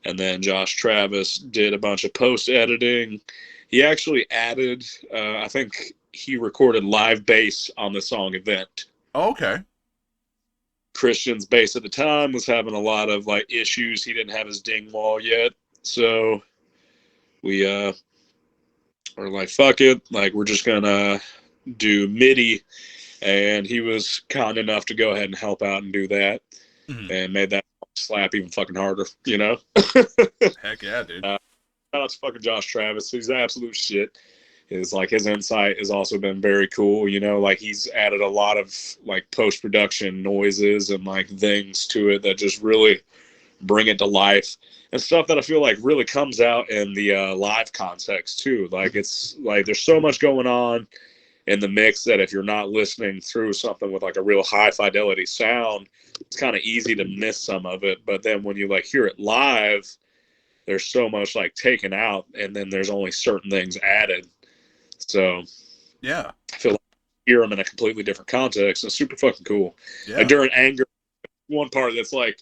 And then Josh Travis did a bunch of post editing. He actually added, I think he recorded live bass on the song Event. Oh, okay. Christian's bass at the time was having a lot of like issues. He didn't have his ding wall yet. So we are like, fuck it. Like, we're just gonna do MIDI. And he was kind enough to go ahead and help out and do that. Mm-hmm. And made that slap even fucking harder, you know? Heck yeah, dude. Shout out to fucking Josh Travis. He's absolute shit. His insight has also been very cool, you know, like he's added a lot of like post-production noises and like things to it that just really bring it to life, and stuff that I feel like really comes out in the live context too. Like, it's like there's so much going on in the mix that if you're not listening through something with like a real high fidelity sound, it's kind of easy to miss some of it. But then when you like hear it live, there's so much like taken out, and then there's only certain things added. So yeah, I feel like I hear them in a completely different context. It's super fucking cool. Yeah. Like during Anger, one part that's like,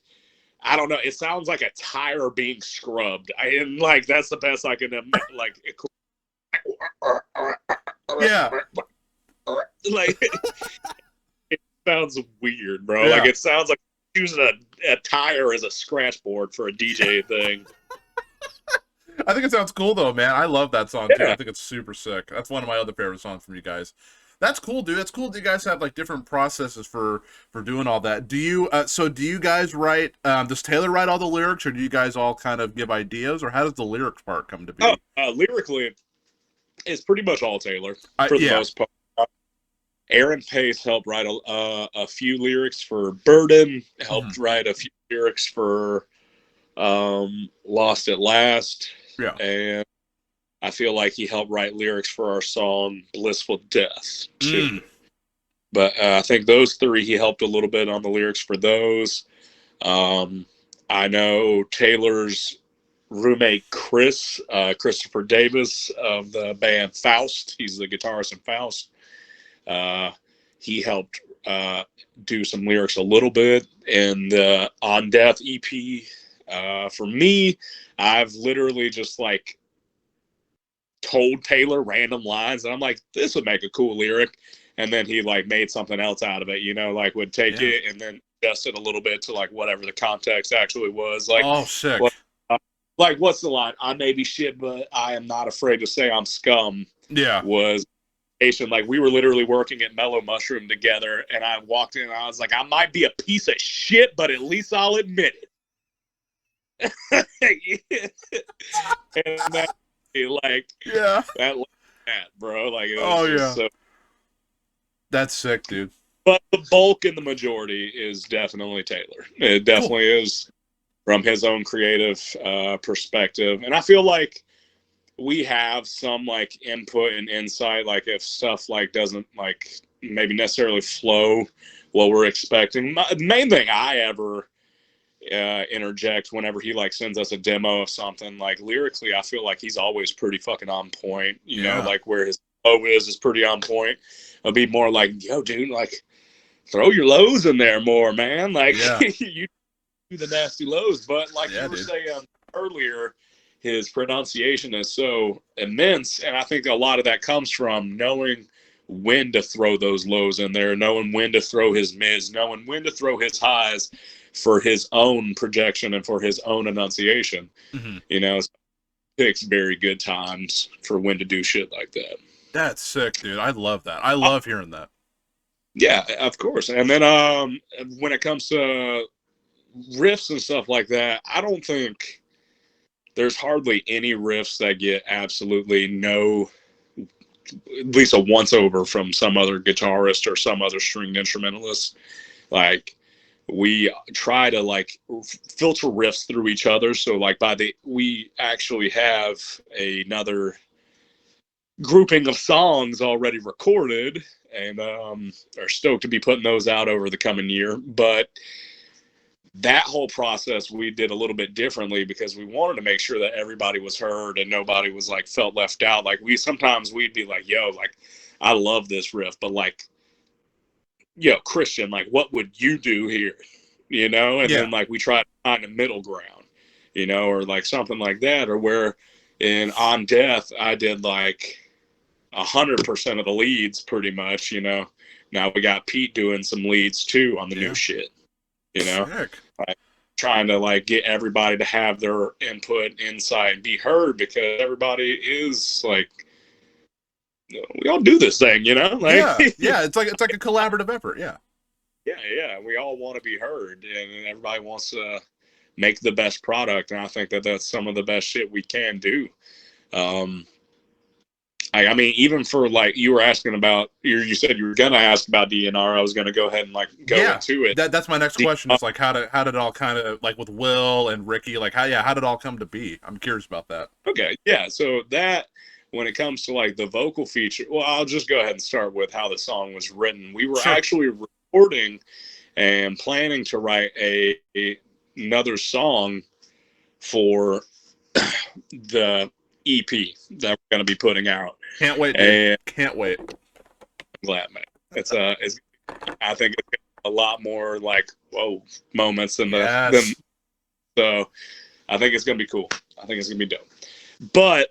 I don't know, it sounds like a tire being scrubbed. And like that's the best I can like. Yeah. Like it sounds weird, bro. Yeah. Like it sounds like using a tire as a scratch board for a DJ thing. I think it sounds cool though, man. I love that song too. I think it's super sick. That's one of my other favorite songs from you guys. That's cool, dude. It's cool that you guys have like different processes for doing all that. Do you do you guys write does Taylor write all the lyrics, or do you guys all kind of give ideas, or how does the lyrics part come to be? Lyrically, it's pretty much all Taylor for the most part. Aaron Pace helped write a few lyrics for Burton, helped write a few lyrics for Lost at Last. Yeah. And I feel like he helped write lyrics for our song Blissful Death too. But I think those three, he helped a little bit on the lyrics for those. I know Taylor's roommate Chris, Christopher Davis of the band Faust. He's the guitarist in Faust. He helped do some lyrics a little bit in the On Death EP. For me, I've literally just like told Taylor random lines, and I'm like, this would make a cool lyric. And then he like made something else out of it, you know, like would take it and then adjust it a little bit to like whatever the context actually was. Like, oh, sick. Like, what's the line? I may be shit, but I am not afraid to say I'm scum. Yeah. Was like we were literally working at Mellow Mushroom together, and I walked in and I was like, I might be a piece of shit, but at least I'll admit it. And that, like, that, bro, like, it was so... That's sick, dude. But the bulk and the majority is definitely Taylor. It definitely is from his own creative perspective, and I feel like we have some like input and insight, like if stuff like doesn't like maybe necessarily flow what we're expecting. The main thing I ever interject whenever he like sends us a demo of something, like lyrically, I feel like he's always pretty fucking on point. You know, like where his flow is pretty on point. It'll be more like, yo, dude, like throw your lows in there more, man. Like you do the nasty lows, but like you were saying earlier, his pronunciation is so immense, and I think a lot of that comes from knowing when to throw those lows in there, knowing when to throw his mids, knowing when to throw his highs for his own projection and for his own enunciation. You know, so picks very good times for when to do shit like that. That's sick, dude. I love that. I love hearing that. Yeah, of course. And then when it comes to riffs and stuff like that, I don't think there's hardly any riffs that get absolutely no, at least a once over from some other guitarist or some other stringed instrumentalist. Like we try to like filter riffs through each other. So like we actually have another grouping of songs already recorded, and are stoked to be putting those out over the coming year. But that whole process we did a little bit differently because we wanted to make sure that everybody was heard and nobody was like felt left out. Like we'd be like, yo, like I love this riff, but like, yo, Christian, like what would you do here? You know? And then like we try to find a middle ground, you know, or like something like that. Or where in On Death I did like 100% of the leads pretty much, you know. Now we got Pete doing some leads too on the new shit. You know, like trying to like get everybody to have their input, insight, and be heard, because everybody is like, you know, we all do this thing, you know. Like, it's like a collaborative effort. Yeah. We all want to be heard, and everybody wants to make the best product, and I think that that's some of the best shit we can do. I mean, even for like you were asking about, you said you were gonna ask about DNR. I was gonna go ahead and like go into it. That's my next question. It's like how did it all kind of like with Will and Ricky, like how did it all come to be? I'm curious about that. Okay, yeah. So that when it comes to like the vocal feature, well, I'll just go ahead and start with how the song was written. We were actually recording and planning to write another song for the EP that we're going to be putting out. Can't wait, dude. Can't wait. I'm glad, man. I think it's a lot more like whoa moments than so I think it's going to be cool. I think it's going to be dope. But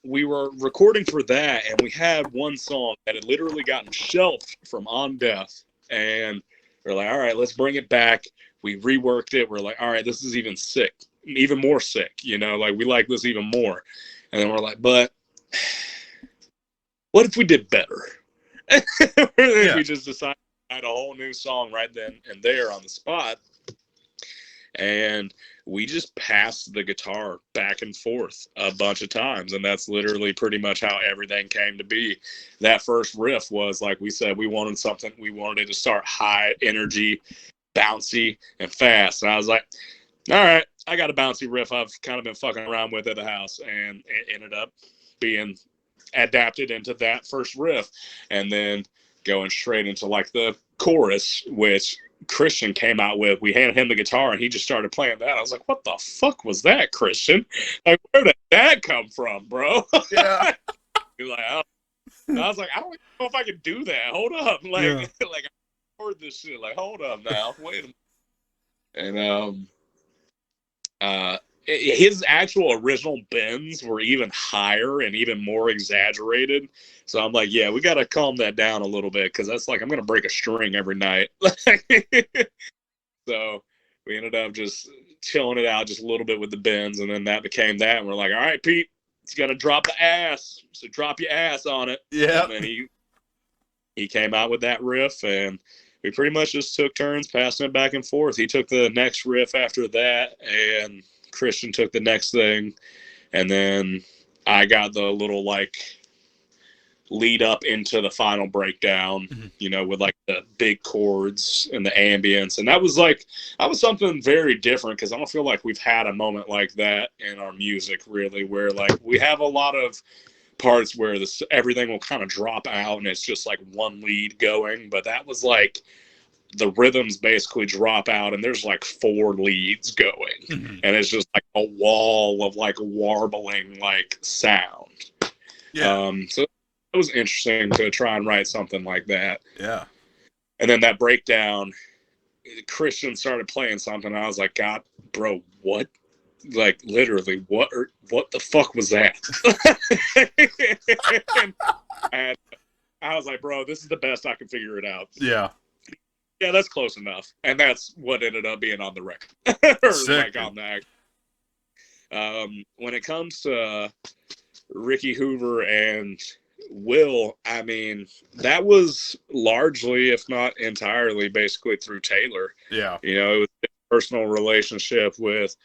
we were recording for that, and we had one song that had literally gotten shelved from On Death, and we're like, all right, let's bring it back. We reworked it. We're like, all right, this is even more sick, you know, like we like this even more. And then we're like, but what if we did better? We just decided to write a whole new song right then and there on the spot. And we just passed the guitar back and forth a bunch of times. And that's literally pretty much how everything came to be. That first riff was, like we said, we wanted it to start high energy, bouncy, and fast. And I was like, all right, I got a bouncy riff I've kind of been fucking around with at the house. And it ended up being adapted into that first riff. And then going straight into like the chorus, which Christian came out with. We handed him the guitar and he just started playing that. I was like, what the fuck was that, Christian? Like, where did that come from, bro? Yeah. He was like, I was like, I don't even know if I can do that. Hold up. Like, like I heard this shit. Like, hold up now. Wait a minute. And his actual original bends were even higher and even more exaggerated. So I'm like, yeah, we got to calm that down a little bit, because that's like I'm going to break a string every night. So we ended up just chilling it out just a little bit with the bends, and then that became that. And we're like, all right, Pete, it's going to drop the ass. So drop your ass on it. Yeah. And then he came out with that riff, and we pretty much just took turns passing it back and forth. He took the next riff after that, and Christian took the next thing, and then I got the little like lead up into the final breakdown, you know, with like the big chords and the ambience. And that was something very different, because I don't feel like we've had a moment like that in our music really, where like we have a lot of parts where everything will kind of drop out and it's just like one lead going, but that was like the rhythms basically drop out and there's like 4 leads going, and it's just like a wall of like warbling like sound. So it was interesting to try and write something like that. Yeah. And then that breakdown, Christian started playing something, and I was like, God, bro, what? Like literally, what the fuck was that? And I was like, bro, this is the best I can figure it out. Yeah, that's close enough. And that's what ended up being on the record. Sick, like on the when it comes to Ricky Hoover and Will, I mean, that was largely, if not entirely, basically through Taylor. Yeah. You know, it was a personal relationship with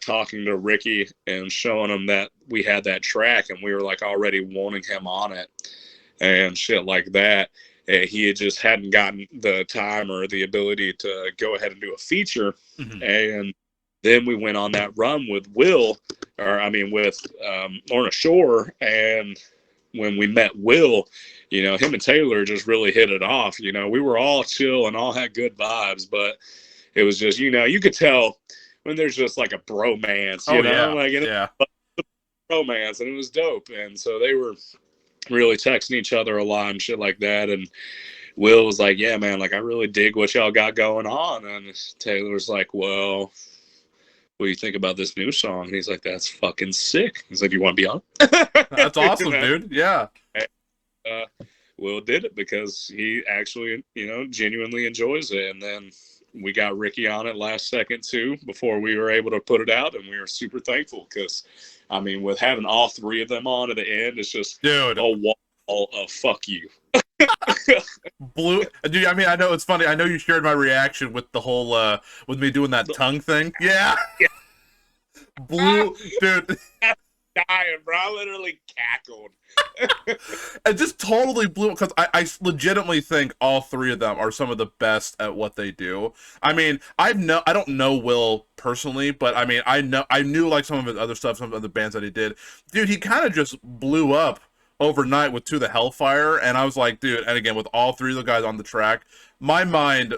talking to Ricky and showing him that we had that track and we were like already wanting him on it and shit like that. He had just hadn't gotten the time or the ability to go ahead and do a feature. Mm-hmm. And then we went on that run with with Lorna Shore. And when we met Will, him and Taylor just really hit it off. We were all chill and all had good vibes, but it was just, you could tell when there's just like a bromance, yeah. Bromance, and it was dope. And so they were really texting each other a lot and shit like that. And Will was like, yeah, man, like, I really dig what y'all got going on. And Taylor's like, well, what do you think about this new song? And he's like, that's fucking sick. He's like, you want to be on? That's awesome, dude. Yeah. Will did it because he actually, genuinely enjoys it. And then we got Ricky on it last second too, before we were able to put it out. And we were super thankful because, with having all three of them on at the end, it's just dude, a wall of fuck you. Dude, I know it's funny. I know you shared my reaction with the whole, with me doing that tongue thing. Yeah. Blue, dude. Dying, bro. I literally cackled. It just totally blew because I legitimately think all three of them are some of the best at what they do. I don't know Will personally, but I knew like some of his other stuff, some of the bands that he did. Dude, he kind of just blew up overnight with To the Hellfire, and I was like, dude, and again with all three of the guys on the track, my mind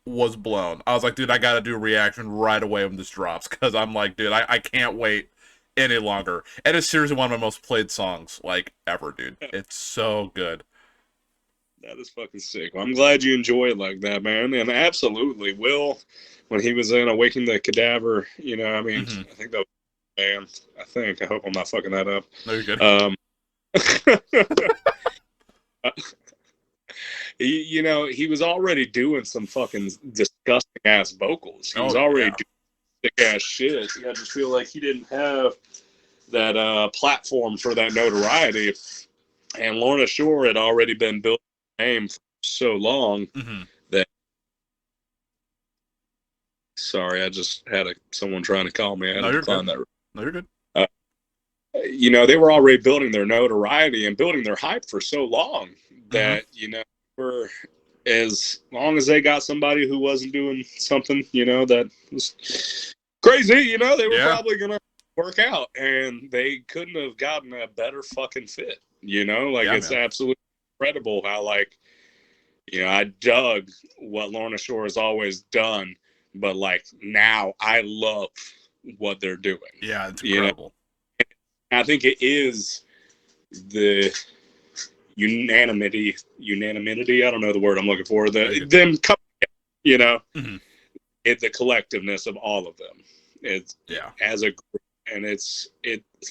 was blown. I was like, dude, I gotta do a reaction right away when this drops, because I'm like, dude, I can't wait any longer. And it's seriously one of my most played songs like ever, dude. It's so good. That is fucking sick. Well, I'm glad you enjoy it like that, man. And absolutely, Will, when he was in Awaken the Cadaver, Mm-hmm. I think that was band. I hope I'm not fucking that up. No, you're good. He was already doing some fucking disgusting ass vocals. He was already doing sick ass shit. I just feel like he didn't have that platform for that notoriety. And Lorna Shore had already been building a name for so long that. Sorry, I just had someone trying to call me. I had to decline that. No, you're good. They were already building their notoriety and building their hype for so long that, for as long as they got somebody who wasn't doing something, that was crazy, they were probably going to work out, and they couldn't have gotten a better fucking fit, it's absolutely incredible how, I dug what Lorna Shore has always done, but now I love what they're doing. Yeah, it's incredible. I think it is the unanimity. I don't know the word I'm looking for. Them coming, it's the collectiveness of all of them. It's as a group, and it's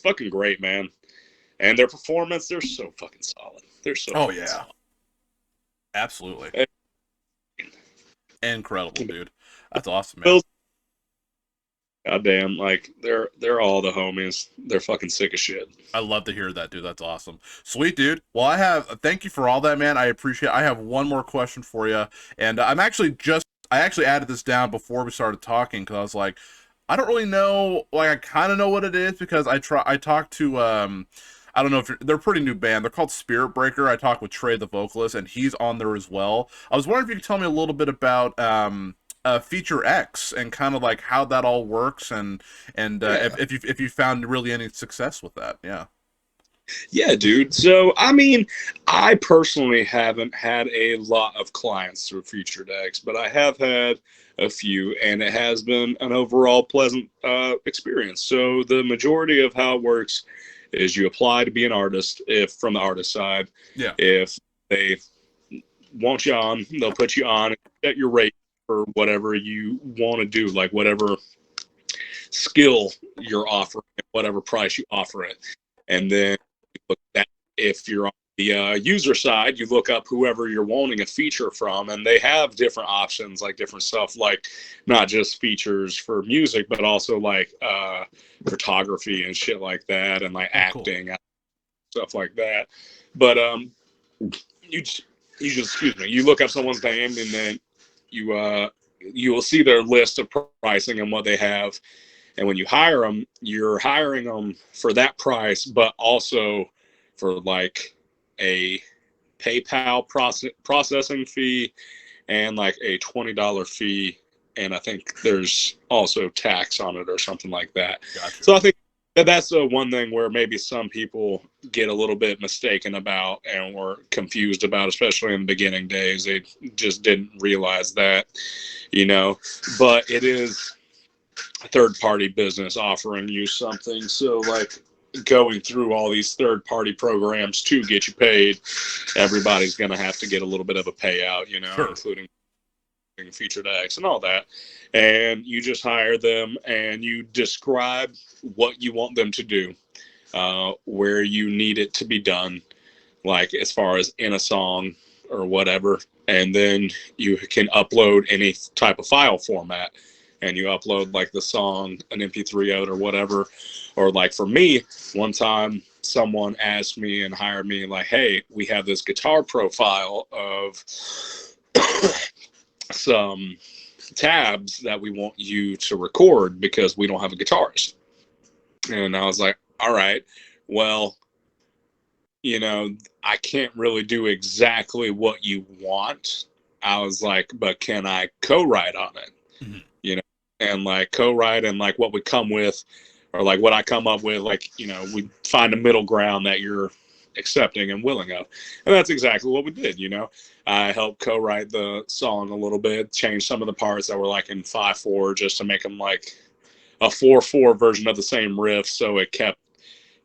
fucking great, man. And their performance, they're so fucking solid. They're so. Oh yeah, solid. Absolutely. Incredible, dude. That's awesome, man. Goddamn, they're all the homies. They're fucking sick as shit. I love to hear that, dude. That's awesome. Sweet, dude. Well, thank you for all that, man. I appreciate it. I have one more question for you, and I actually added this down before we started talking, because I was like, I don't really know, I kind of know what it is, because I talked to, I don't know if they're a pretty new band. They're called Spirit Breaker. I talked with Trey, the vocalist, and he's on there as well. I was wondering if you could tell me a little bit about, Feature X and kind of how that all works, and if you found really any success with that. Yeah, dude. So I personally haven't had a lot of clients through Featured X, but I have had a few, and it has been an overall pleasant experience. So the majority of how it works is you apply to be an artist, if from the artist side. If they want you on, they'll put you on at your rate for whatever you want to do, whatever skill you're offering, whatever price you offer it. And then you look at, if you're on the user side, you look up whoever you're wanting a feature from, and they have different options, different stuff, not just features for music, but also photography and shit like that, and acting, stuff like that. But you just excuse me, you look up someone's name, and then you will see their list of pricing and what they have. And when you hire them, you're hiring them for that price, but also for a PayPal processing fee and like a $20 fee. And I think there's also tax on it or something like that. Gotcha. So I think that's the one thing where maybe some people get a little bit mistaken about and were confused about, especially in the beginning days. They just didn't realize that, but it is a third-party business offering you something. So like going through all these third-party programs to get you paid, everybody's going to have to get a little bit of a payout, Sure. including featured acts and all that. And you just hire them and you describe what you want them to do, where you need it to be done, like as far as in a song or whatever. And then you can upload any type of file format, and you upload like the song, an MP3 out or whatever. Or like for me, one time someone asked me and hired me like, hey, we have this guitar profile of some tabs that we want you to record because we don't have a guitarist. And I was like, all right, well, I can't really do exactly what you want. I was like, but can I co-write on it? Mm-hmm. And like co-write, and like what we come with, or like what I come up with, like, we find a middle ground that you're accepting and willing of. And that's exactly what we did. I helped co-write the song a little bit, change some of the parts that were like in 5/4 just to make them like a 4/4 version of the same riff, so it kept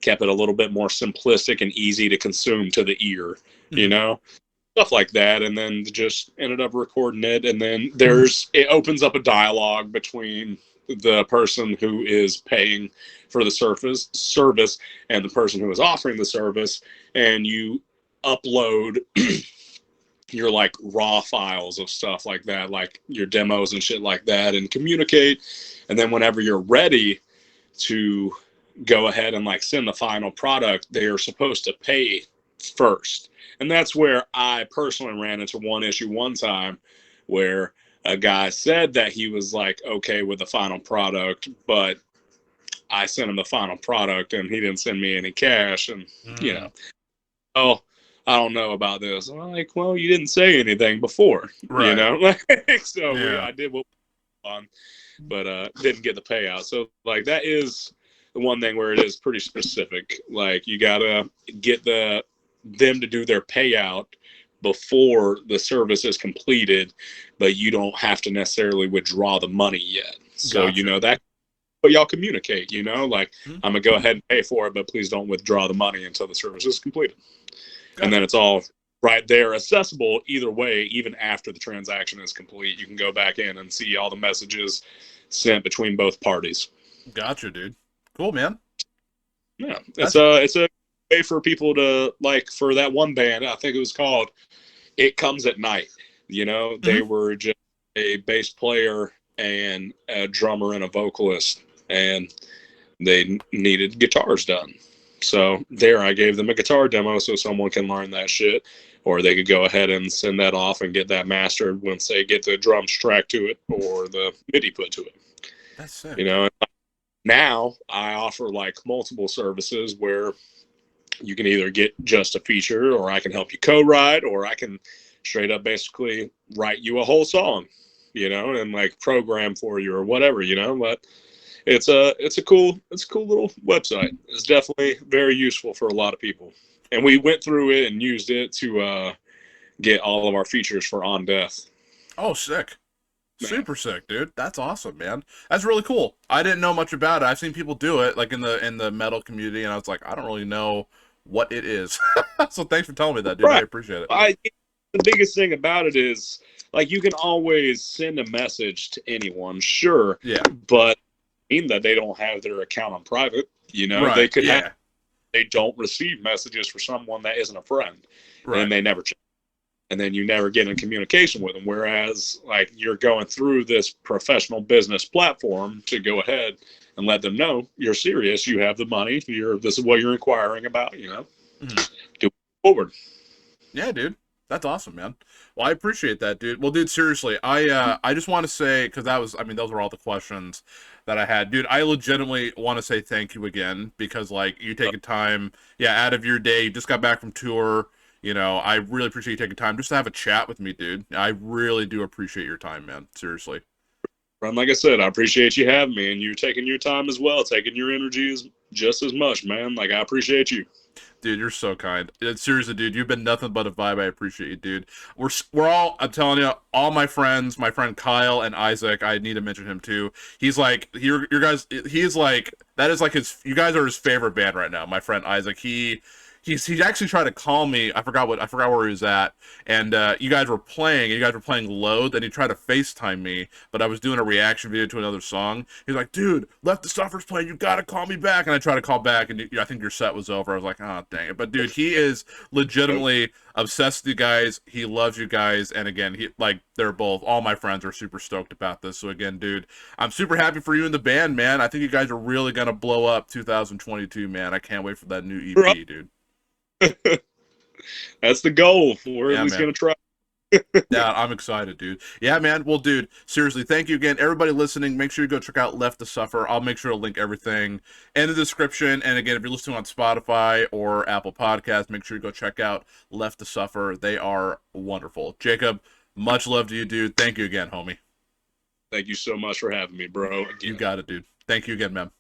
it a little bit more simplistic and easy to consume to the ear, stuff like that. And then just ended up recording it. And then it opens up a dialogue between the person who is paying for the service and the person who is offering the service. And you upload your like raw files of stuff like that, like your demos and shit like that, and communicate. And then whenever you're ready to go ahead and like send the final product, they are supposed to pay first. And that's where I personally ran into one issue one time, where a guy said that he was like okay with the final product, but I sent him the final product and he didn't send me any cash. And oh, I don't know about this. I'm like, well, you didn't say anything before, right. So I did what we on, but didn't get the payout. So like that is the one thing where it is pretty specific. Like you gotta get them to do their payout before the service is completed, but you don't have to necessarily withdraw the money yet. So Gotcha. that, but y'all communicate. Like Mm-hmm. I'm gonna go ahead and pay for it, but please don't withdraw the money until the service is completed. Gotcha. And then it's all right there, accessible either way. Even after the transaction is complete, you can go back in and see all the messages sent between both parties. Gotcha, dude. Cool, man. Yeah, it's a way for people to, like, for that one band, I think it was called It Comes at Night. They were just a bass player and a drummer and a vocalist, and they needed guitars done. So there, I gave them a guitar demo so someone can learn that shit, or they could go ahead and send that off and get that mastered once they get the drums tracked to it or the MIDI put to it. That's sick. Now I offer like multiple services where you can either get just a feature, or I can help you co-write, or I can straight up basically write you a whole song, and like program for you or whatever, but it's a cool little website. It's definitely very useful for a lot of people. And we went through it and used it to get all of our features for On Death. Oh, sick. Super sick, dude. That's awesome, man. That's really cool. I didn't know much about it. I've seen people do it like in the metal community, and I was like, I don't really know what it is. So thanks for telling me that, dude. Right. I appreciate it. The biggest thing about it is, like, you can always send a message to anyone, sure. Yeah. But mean that they don't have their account on private. Right. They could have, they don't receive messages for someone that isn't a friend. Right. And they never check. And then you never get in communication with them. Whereas, like, you're going through this professional business platform to go ahead and let them know you're serious. You have the money. This is what you're inquiring about. Do it forward. Yeah, dude. That's awesome, man. Well, I appreciate that, dude. Well, dude, seriously, I just want to say, because those were all the questions that I had, dude. I legitimately want to say thank you again, because like you taking time, out of your day. You just got back from tour. you know, I really appreciate you taking time just to have a chat with me, dude. I really do appreciate your time, man. Seriously. And like I said, I appreciate you having me, and you taking your time as well, taking your energy just as much, man. Like, I appreciate you. Dude, you're so kind. Seriously, dude, you've been nothing but a vibe. I appreciate you, dude. We're all. I'm telling you, all my friends, my friend Kyle and Isaac. I need to mention him too. He's like your guys. He's like that is like his. You guys are his favorite band right now. My friend Isaac. He actually tried to call me. I forgot where he was at. And you guys were playing. You guys were playing Load. And he tried to FaceTime me, but I was doing a reaction video to another song. He's like, "Dude, Left the Suffer's playing. You gotta call me back." And I tried to call back, and I think your set was over. I was like, "Oh, dang it!" But dude, he is legitimately obsessed with you guys. He loves you guys. And again, they're both. All my friends are super stoked about this. So again, dude, I'm super happy for you and the band, man. I think you guys are really gonna blow up 2022, man. I can't wait for that new EP, dude. That's the goal. We're at least gonna try. Yeah, I'm excited, dude. Yeah, man. Well, dude, seriously, thank you again. Everybody listening, make sure you go check out Left to Suffer. I'll make sure to link everything in the description. And again, if you're listening on Spotify or Apple Podcasts, make sure you go check out Left to Suffer. They are wonderful. Jacob, much love to you, dude. Thank you again, homie. Thank you so much for having me, bro. Again. You got it, dude. Thank you again, man.